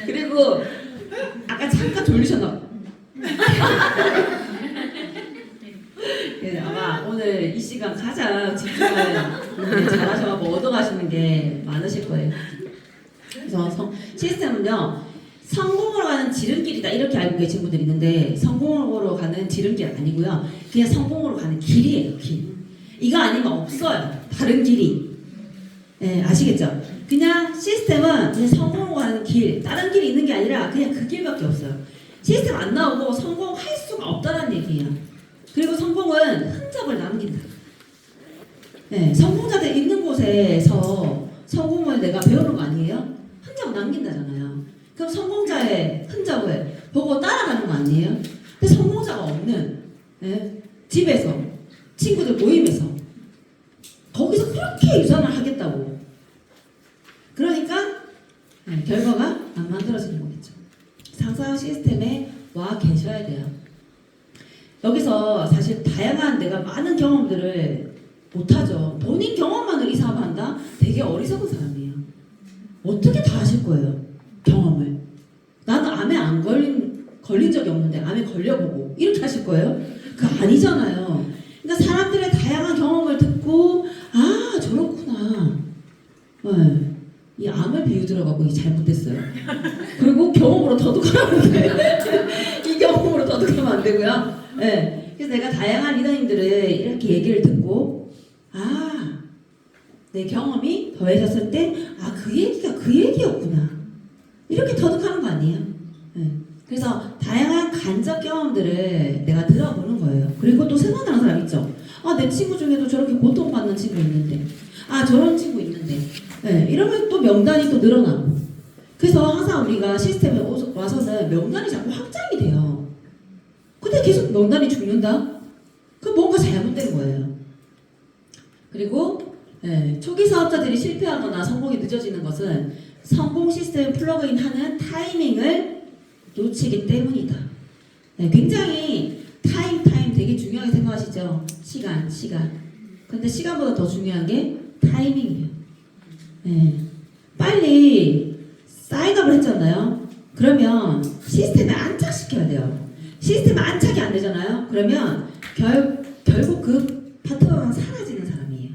그리고 아까 잠깐 졸리셨나. 네, 아마 오늘 이 시간 가장 집중을 잘하셔서 얻어가시는 게 많으실 거예요. 그래서 시스템은요, 성공으로 가는 지름길이다 이렇게 알고 계신 분들이 있는데 성공으로 가는 지름길 아니고요. 그냥 성공으로 가는 길이에요. 길. 이거 아니면 없어요. 다른 길이. 네, 아시겠죠? 그냥 시스템은 그냥 성공으로 가는 길, 다른 길이 있는 게 아니라 그냥 그 길밖에 없어요. 시스템 안 나오고 성공할 수가 없다는 얘기예요. 그리고 성공은 흔적을 남긴다. 네, 성공자들 있는 곳에서 성공을 내가 배우는 거 아니에요? 흔적을 남긴다잖아요. 그럼 성공자의 흔적을 보고 따라가는 거 아니에요? 근데 성공자가 없는 집에서, 친구들 모임에서 거기서 그렇게 유산을 하겠다고. 그러니까 결과가 안 만들어지는 거겠죠. 상상 시스템에 와 계셔야 돼요. 여기서 사실 다양한 내가 많은 경험들을 못하죠. 본인 경험만으로 이 사업을 한다? 되게 어리석은 사람이에요. 어떻게 다 하실 거예요? 경험을. 나는 암에 안 걸린 적이 없는데 암에 걸려보고 이렇게 하실 거예요? 그거 아니잖아요. 그러니까 사람들의 다양한 경험을 듣고 아 저렇구나. 네. 이 암을 비유 들어가고 이 잘못됐어요. 그리고 경험으로 더득하면 안 돼요. 이 경험으로 더득하면 안 되고요. 네. 그래서 내가 다양한 리더님들을 이렇게 얘기를 듣고 아, 내 경험이 더해졌을 때 아, 그 얘기가 그 얘기였구나. 이렇게 터득하는 거 아니에요? 네. 그래서 다양한 간접 경험들을 내가 들어보는 거예요. 그리고 또 생각나는 사람 있죠? 아, 내 친구 중에도 저렇게 고통받는 친구 있는데 아, 저런 친구 있는데 네. 이러면 또 명단이 또 늘어나고 그래서 항상 우리가 시스템에 와서는 명단이 자꾸 확장이 돼요. 근데 계속 명단이 죽는다? 그럼 뭔가 잘못된 거예요. 그리고 초기 사업자들이 실패하거나 성공이 늦어지는 것은 성공 시스템 플러그인 하는 타이밍을 놓치기 때문이다. 굉장히 타임 되게 중요하게 생각하시죠? 시간. 근데 시간보다 더 중요한 게 타이밍이에요. 빨리 사인업을 했잖아요. 그러면 시스템에 안착시켜야 돼요. 시스템에 안착이 안 되잖아요. 그러면 결국 그 파트너가 사라지는 사람이에요.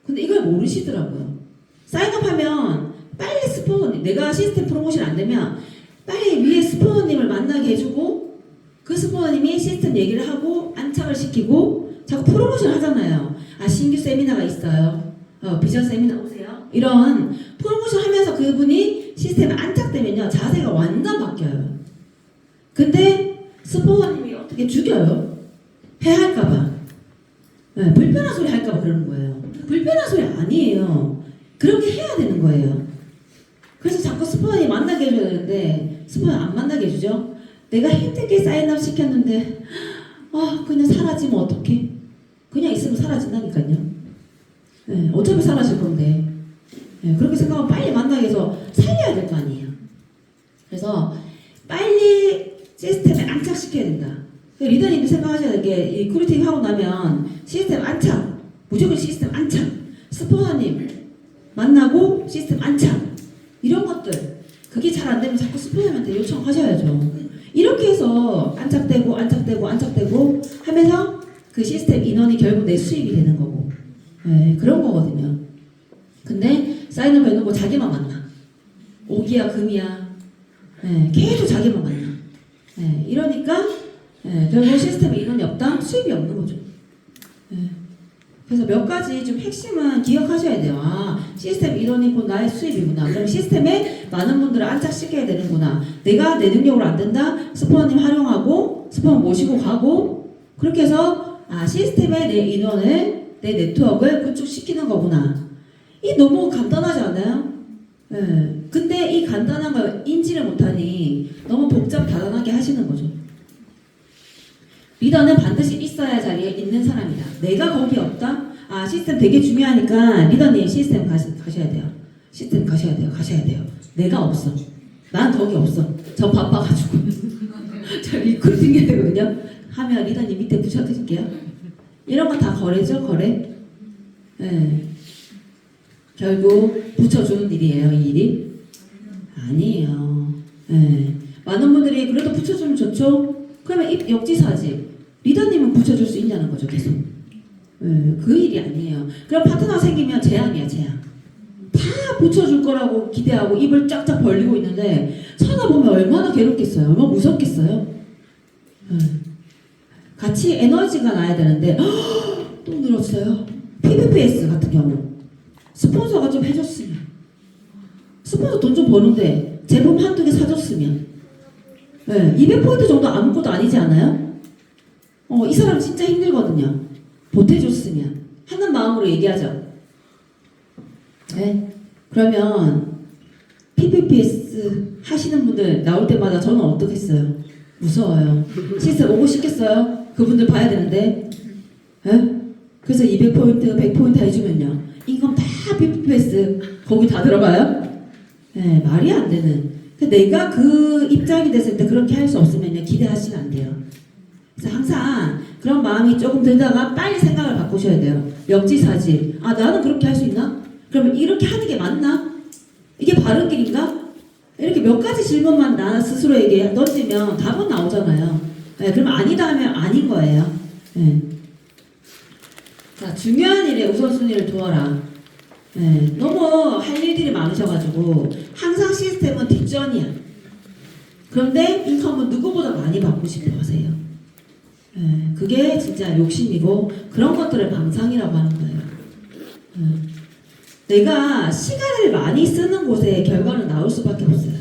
근데 이걸 모르시더라고요. 사인업하면 빨리 스포너님, 내가 시스템 프로모션 안 되면 빨리 위에 스포너님을 만나게 해주고 그 스포너님이 시스템 얘기를 하고 안착을 시키고 자꾸 프로모션 하잖아요. 아, 신규 세미나가 있어요. 비전 세미나 오세요. 이런 프로모션 하면서 그분이 시스템에 안착되면요. 자세가 완전 바뀌어요. 근데 스포너님이 어떻게 죽여요? 해할까봐. 불편한 소리 할까봐 그러는 거예요. 불편한 소리 아니에요. 그렇게 해야 되는 거예요. 그래서 자꾸 스포너님 만나게 해줘야 되는데 스포너 안 만나게 해주죠. 내가 힘들게 사인업 시켰는데 그냥 사라지면 어떡해? 그냥 있으면 사라진다니까요. 어차피 사라질 건데 그렇게 생각하면 빨리 만나게 해서 살려야 될 거 아니에요. 그래서 빨리 시스템에 안착시켜야 된다. 리더님이 생각하셔야 될 게 리크루팅 하고 나면 시스템 안착, 무조건 시스템 안착, 스포너님 만나고 시스템 안착 이런 것들 그게 잘 안 되면 자꾸 스포너님한테 요청하셔야죠. 이렇게 해서 안착되고 하면서 그 시스템 인원이 결국 내 수입이 되는 거고 그런 거거든요. 근데 사인업 해놓고 자기만 만나. 오기야 금이야. 계속 자기만 만나. 이러니까 결국 시스템에 인원이 없다? 수입이 없는 거죠. 그래서 몇 가지 좀 핵심은 기억하셔야 돼요. 아, 시스템 인원이 곧 나의 수입이구나. 그럼 시스템에 많은 분들을 안착시켜야 되는구나. 내가 내 능력으로 안 된다? 스포너님 활용하고 스포너 모시고 가고 그렇게 해서 시스템에 내 인원을 내 네트워크를 구축시키는 거구나. 이 너무 간단하지 않아요? 근데 이 간단한 걸 인지를 못하니 너무 복잡 다단하게 하시는 거죠. 리더는 반드시 있어야 할 자리에 있는 사람이다. 내가 거기 없다? 시스템 되게 중요하니까 리더님 시스템 가셔야 돼요. 시스템 가셔야 돼요. 내가 없어. 난 거기 없어. 저 바빠가지고. 저 리크루팅 해야 되거든요. 하면 리더님 밑에 붙여드릴게요. 이런 거 다 거래죠, 거래. 결국 붙여주는 일이에요, 이 일이? 아니에요. 많은 분들이 그래도 붙여주면 좋죠? 그러면 역지사지. 리더님은 붙여줄 수 있냐는 거죠, 계속. 그 일이 아니에요. 그럼 파트너가 생기면 재앙이야, 재앙. 다 붙여줄 거라고 기대하고 입을 쫙쫙 벌리고 있는데 쳐다보면 얼마나 괴롭겠어요. 얼마나 무섭겠어요. 같이 에너지가 나야 되는데 또 늘었어요. PPPS 같은 경우 스폰서가 좀 해줬으면, 스폰서 돈 좀 버는데 제품 한두 개 사줬으면, 200포인트 정도 아무것도 아니지 않아요? 이 사람 진짜 힘들거든요. 보태줬으면 하는 마음으로 얘기하죠. 네. 그러면 PPPS 하시는 분들 나올 때마다 저는 어떻겠어요? 무서워요. 시스템 오고 싶겠어요? 그분들 봐야 되는데. 네? 그래서 200포인트, 100포인트 해주면요, 인컴 다 PPPS 거기 다 들어가요? 네, 말이 안 되는. 내가 그 입장이 됐을 때 그렇게 할 수 없으면요, 기대하시면 안 돼요. 그래서 항상 그런 마음이 조금 들다가 빨리 생각을 바꾸셔야 돼요. 역지사지. 아, 나는 그렇게 할 수 있나? 그러면 이렇게 하는 게 맞나? 이게 바른 길인가? 이렇게 몇 가지 질문만 나 스스로에게 던지면 답은 나오잖아요. 네, 그러면 아니다 하면 아닌 거예요. 네. 자, 중요한 일에 우선순위를 두어라. 네, 너무 할 일들이 많으셔가지고 항상 시스템은 뒷전이야. 그런데 인컴은 누구보다 많이 받고 싶어 하세요. 네, 그게 진짜 욕심이고 그런 것들을 망상이라고 하는 거예요. 내가 시간을 많이 쓰는 곳에 결과는 나올 수밖에 없어요.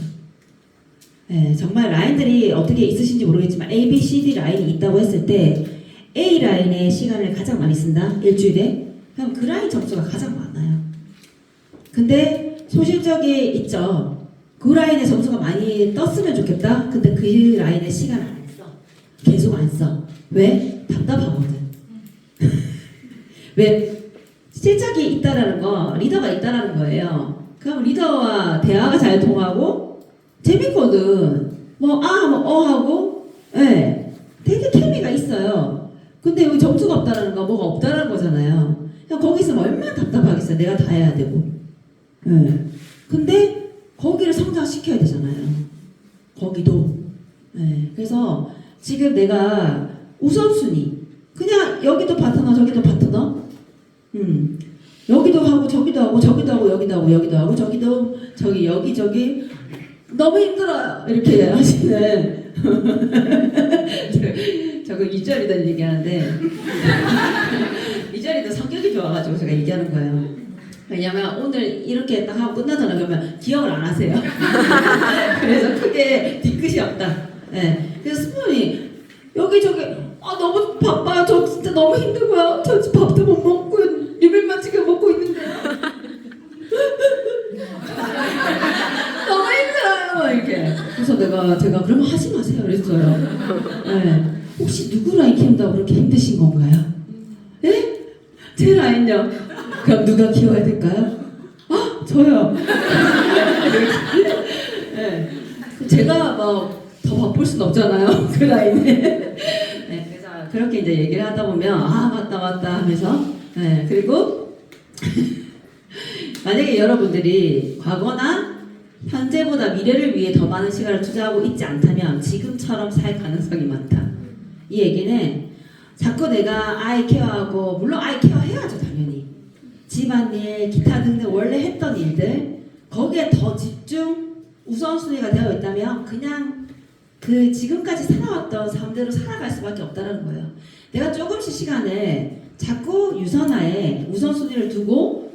정말 라인들이 어떻게 있으신지 모르겠지만 A, B, C, D 라인이 있다고 했을 때 A 라인에 시간을 가장 많이 쓴다? 일주일에? 그럼 그 라인 점수가 가장 많아요. 근데 소실적이 있죠. 그 라인에 점수가 많이 떴으면 좋겠다? 근데 그 라인에 시간을 안 써. 계속 안 써. 왜? 답답하거든. 왜? 실적이 있다라는 거, 리더가 있다라는 거예요. 그럼 리더와 대화가 잘 통하고 재밌거든. 뭐 아 하면 하고, 되게 케미가 있어요. 근데 여기 점수가 없다라는 거, 뭐가 없다라는 거잖아요. 그냥 거기 있으면 얼마나 답답하겠어요. 내가 다 해야 되고. 근데 거기를 성장시켜야 되잖아요. 거기도. 그래서 지금 내가 우선순위, 그냥 여기도 파트너, 저기도 파트너. 여기도 하고 저기도 하고 저기도 하고 여기도 하고 여기도 하고 저기도 저기 여기 저기 너무 힘들어요 이렇게 하시는 저거 이주아리도 얘기하는데 이주아리도 성격이 좋아가지고 제가 얘기하는 거예요. 왜냐면 오늘 이렇게 딱 하고 끝나잖아. 그러면 기억을 안 하세요. 그래서 크게 뒤끝이 없다. 그래서 스푼이 여기저기 너무 바빠요. 저 진짜 너무 힘들고요. 저 밥도 못 먹고 유밀만 지금 먹고 있는데요. 너무 힘들어요. 이렇게. 그래서 제가 그러면 하지 마세요. 그랬어요. 혹시 누구 라인 키운다고 그렇게 힘드신 건가요? 제 라인요. 그럼 누가 키워야 될까요? 저요. 제가 뭐 더 바쁠 순 없잖아요. 그 라인에. 그래서 그렇게 이제 얘기를 하다 보면 맞다 하면서 그리고 만약에 여러분들이 과거나 현재보다 미래를 위해 더 많은 시간을 투자하고 있지 않다면 지금처럼 살 가능성이 많다. 이 얘기는 자꾸 내가 아이 케어하고, 물론 아이 케어 해야죠 당연히. 집안일, 기타 등등 원래 했던 일들 거기에 더 집중 우선순위가 되어 있다면 그냥 그 지금까지 살아왔던 삶대로 살아갈 수밖에 없다는 거예요. 내가 조금씩 시간을 자꾸 유선화에 우선순위를 두고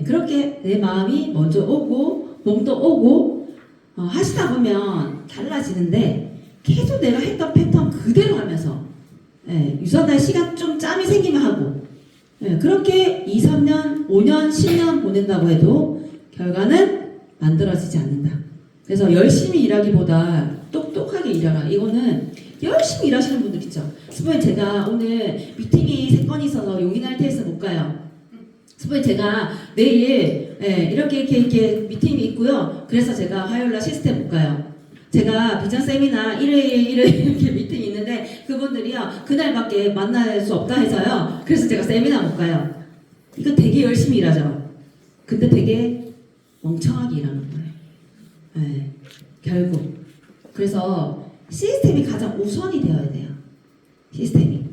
그렇게 내 마음이 먼저 오고 몸도 오고 하시다 보면 달라지는데, 계속 내가 했던 패턴 그대로 하면서 유선화에 시간 좀 짬이 생기면 하고 그렇게 2, 3년, 5년, 10년 보낸다고 해도 결과는 만들어지지 않는다. 그래서 열심히 일하기보다 똑똑하게 일하라. 이거는 열심히 일하시는 분들 있죠. 스포인 제가 오늘 미팅이 3건이 있어서 용인할 테스트 못 가요. 스포인 제가 내일 이렇게 미팅이 있고요. 그래서 제가 화요일날 시스템 못 가요. 제가 비전 세미나 일요일 이렇게 미팅이 있는데 그분들이요 그날밖에 만날 수 없다 해서요. 그래서 제가 세미나 못 가요. 이거 되게 열심히 일하죠. 근데 되게 멍청하게 일하는 거예요. 결국. 그래서 시스템이 가장 우선이 되어야 돼요. 시스템이.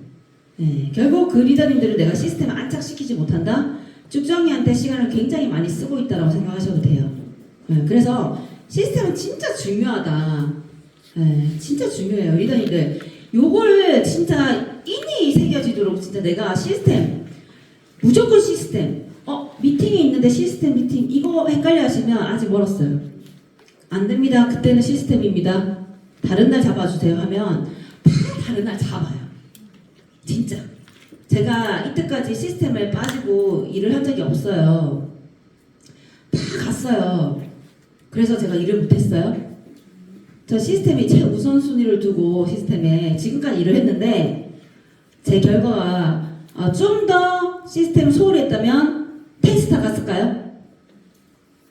결국 그 리더님들을 내가 시스템에 안착시키지 못한다? 쭉정이한테 시간을 굉장히 많이 쓰고 있다고 생각하셔도 돼요. 그래서 시스템은 진짜 중요하다. 진짜 중요해요. 리더님들. 요걸 진짜 인이 새겨지도록 진짜 내가 시스템, 무조건 시스템. 미팅이 있는데 시스템 미팅. 이거 헷갈려 하시면 아직 멀었어요. 안 됩니다. 그때는 시스템입니다. 다른 날 잡아주세요 하면 다 다른 날 잡아요. 진짜. 제가 이때까지 시스템에 빠지고 일을 한 적이 없어요. 다 갔어요. 그래서 제가 일을 못했어요. 저 시스템이 최우선순위를 두고 시스템에 지금까지 일을 했는데 제 결과가 좀 더 시스템을 소홀했다면 10스타 갔을까요?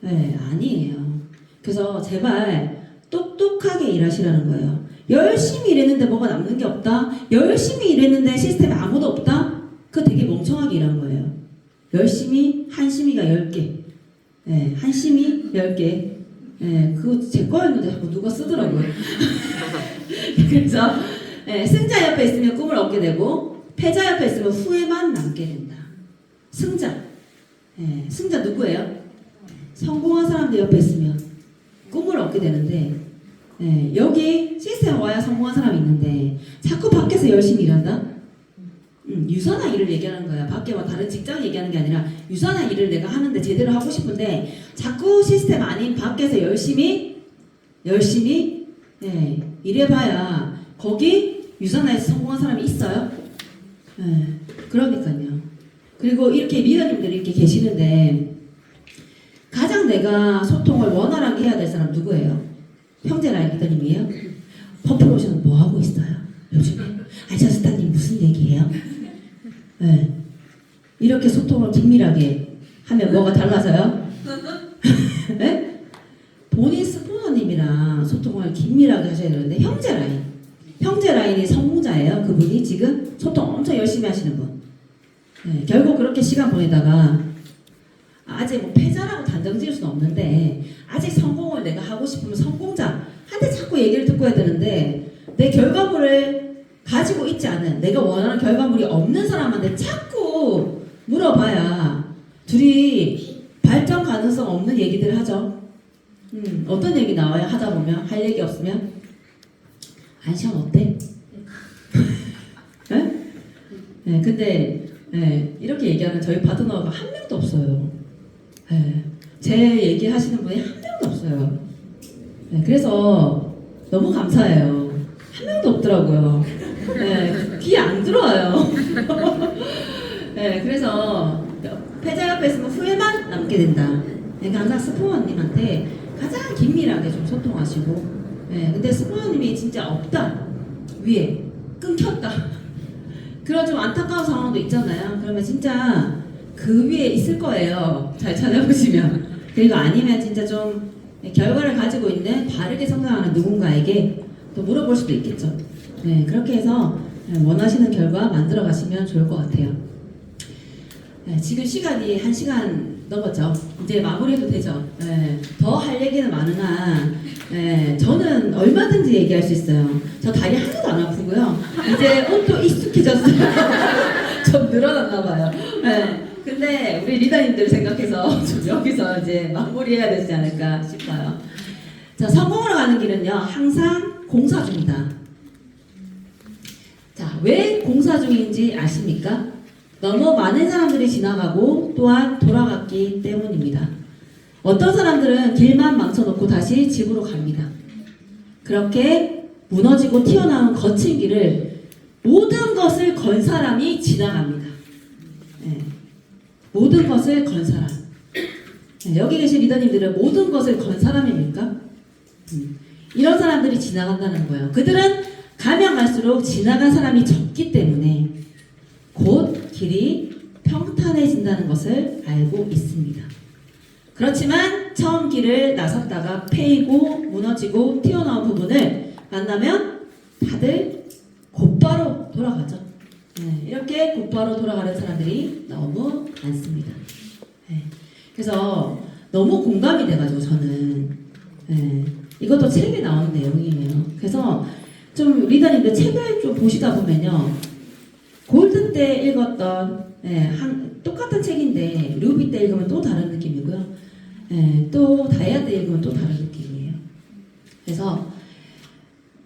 네, 아니에요. 그래서 제발 똑똑하게 일하시라는 거예요. 열심히 일했는데 뭐가 남는 게 없다? 열심히 일했는데 시스템에 아무도 없다? 그거 되게 멍청하게 일한 거예요. 열심히, 한심이가 10개. 한심이 10개. 그거 제 거였는데 자꾸 누가 쓰더라고요. 그래서 승자 옆에 있으면 꿈을 얻게 되고 패자 옆에 있으면 후회만 남게 된다. 승자. 승자 누구예요? 성공한 사람들 옆에 있으면 꿈을 얻게 되는데 여기 시스템 와야 성공한 사람이 있는데 자꾸 밖에서 열심히 일한다? 유산한 일을 얘기하는 거야. 밖에와 다른 직장 얘기하는 게 아니라 유산한 일을 내가 하는데 제대로 하고 싶은데 자꾸 시스템 아닌 밖에서 열심히 일해봐야 거기 유산한에서 성공한 사람이 있어요? 그러니까요. 그리고 이렇게 리더님들이 이렇게 계시는데 가장 내가 소통을 원활하게 해야 될 사람 누구예요? 형제 라인 리더님이에요? 퍼플로션은 뭐 하고 있어요? 요즘에? 저스타님 무슨 얘기예요? 이렇게 소통을 긴밀하게 하면 뭐가 달라져요? 네? 본인 스포너님이랑 소통을 긴밀하게 하셔야 되는데 형제 라인이 성공자예요. 그분이 지금 소통 엄청 열심히 하시는 분. 결국 그렇게 시간 보내다가 아직 뭐 패자라고 단정 지을 수는 없는데 아직 성공을 내가 하고 싶으면 성공자한테 자꾸 얘기를 듣고 해야 되는데 내 결과물을 가지고 있지 않은 내가 원하는 결과물이 없는 사람한테 자꾸 물어봐야 둘이 발전 가능성 없는 얘기들을 하죠. 어떤 얘기 나와요? 하다 보면 할 얘기 없으면 안시험 어때? 근데 이렇게 얘기하는 저희 파트너가 한 명도 없어요. 제 얘기하시는 분이 한 명도 없어요. 그래서 너무 감사해요. 한 명도 없더라고요. 귀에 안 들어와요. 그래서 패자 옆에 있으면 후회만 남게 된다. 항상 스포너님한테 가장 긴밀하게 좀 소통하시고 근데 스포너님이 진짜 없다. 위에 끊겼다. 그런 좀 안타까운 상황도 있잖아요. 그러면 진짜 그 위에 있을 거예요. 잘 찾아보시면. 그리고 아니면 진짜 좀 결과를 가지고 있는 바르게 성장하는 누군가에게 또 물어볼 수도 있겠죠. 그렇게 해서 원하시는 결과 만들어 가시면 좋을 것 같아요. 지금 시간이 1시간 넘었죠. 이제 마무리해도 되죠. 더 할 얘기는 많으나 저는 얼마든지 얘기할 수 있어요. 저 다리 하나도 안 아프고요. 이제 옷도 익숙해졌어요. 좀 늘어났나 봐요. 근데 우리 리더님들 생각해서 좀 여기서 이제 마무리해야 되지 않을까 싶어요. 자, 성공으로 가는 길은요, 항상 공사 중이다. 자, 왜 공사 중인지 아십니까? 너무 많은 사람들이 지나가고 또한 돌아갔기 때문입니다. 어떤 사람들은 길만 망쳐놓고 다시 집으로 갑니다. 그렇게 무너지고 튀어나온 거친 길을 모든 것을 건 사람이 지나갑니다. 모든 것을 건 사람. 여기 계신 리더님들은 모든 것을 건 사람입니까? 이런 사람들이 지나간다는 거예요. 그들은 가면 갈수록 지나간 사람이 적기 때문에 곧 길이 평탄해진다는 것을 알고 있습니다. 그렇지만 처음 길을 나섰다가 패이고 무너지고 튀어나온 부분을 만나면 다들 곧바로 돌아가죠. 이렇게 곧바로 돌아가는 사람들이 너무 많습니다. 그래서 너무 공감이 돼가지고 저는 이것도 책에 나오는 내용이에요. 그래서 좀 리더님들 책을 좀 보시다 보면요. 골드 때 읽었던 똑같은 책인데 루비 때 읽으면 또 다른 느낌이고요. 또 다이아 때 읽으면 또 다른 느낌이에요. 그래서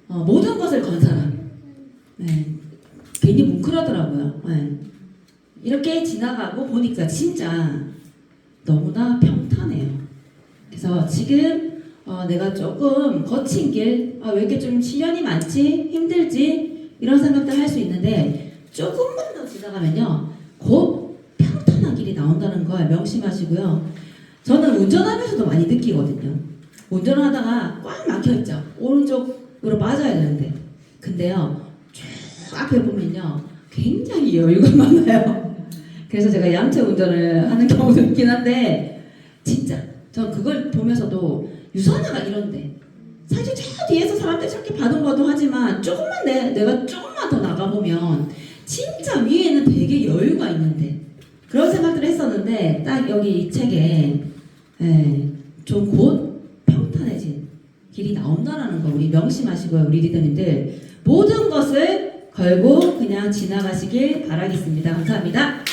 모든 것을 건 사람 괜히 뭉클하더라고요. 이렇게 지나가고 보니까 진짜 너무나 평탄해요. 그래서 지금 내가 조금 거친 길, 왜 이렇게 좀 시련이 많지? 힘들지? 이런 생각들 할 수 있는데 조금만 더 지나가면요. 곧 평탄한 길이 나온다는 걸 명심하시고요. 저는 운전하면서도 많이 느끼거든요. 운전을 하다가 꽉 막혀있죠. 오른쪽으로 빠져야 되는데. 근데요. 쭉 앞에 보면요. 굉장히 여유가 많아요. 그래서 제가 양체 운전을 하는 경우도 있긴 한데 진짜 전 그걸 보면서도 유선화가 이런데 사실 저 뒤에서 사람들이 저렇게 바둥바둥 하지만 조금만 내가 조금만 더 나가보면 진짜 위에는 되게 여유가 있는데 그런 생각들을 했었는데 딱 여기 이 책에 좀 곧 평탄해진 길이 나온다라는 거 우리 명심하시고요. 우리 리더님들 모든 것을 걸고 그냥 지나가시길 바라겠습니다. 감사합니다.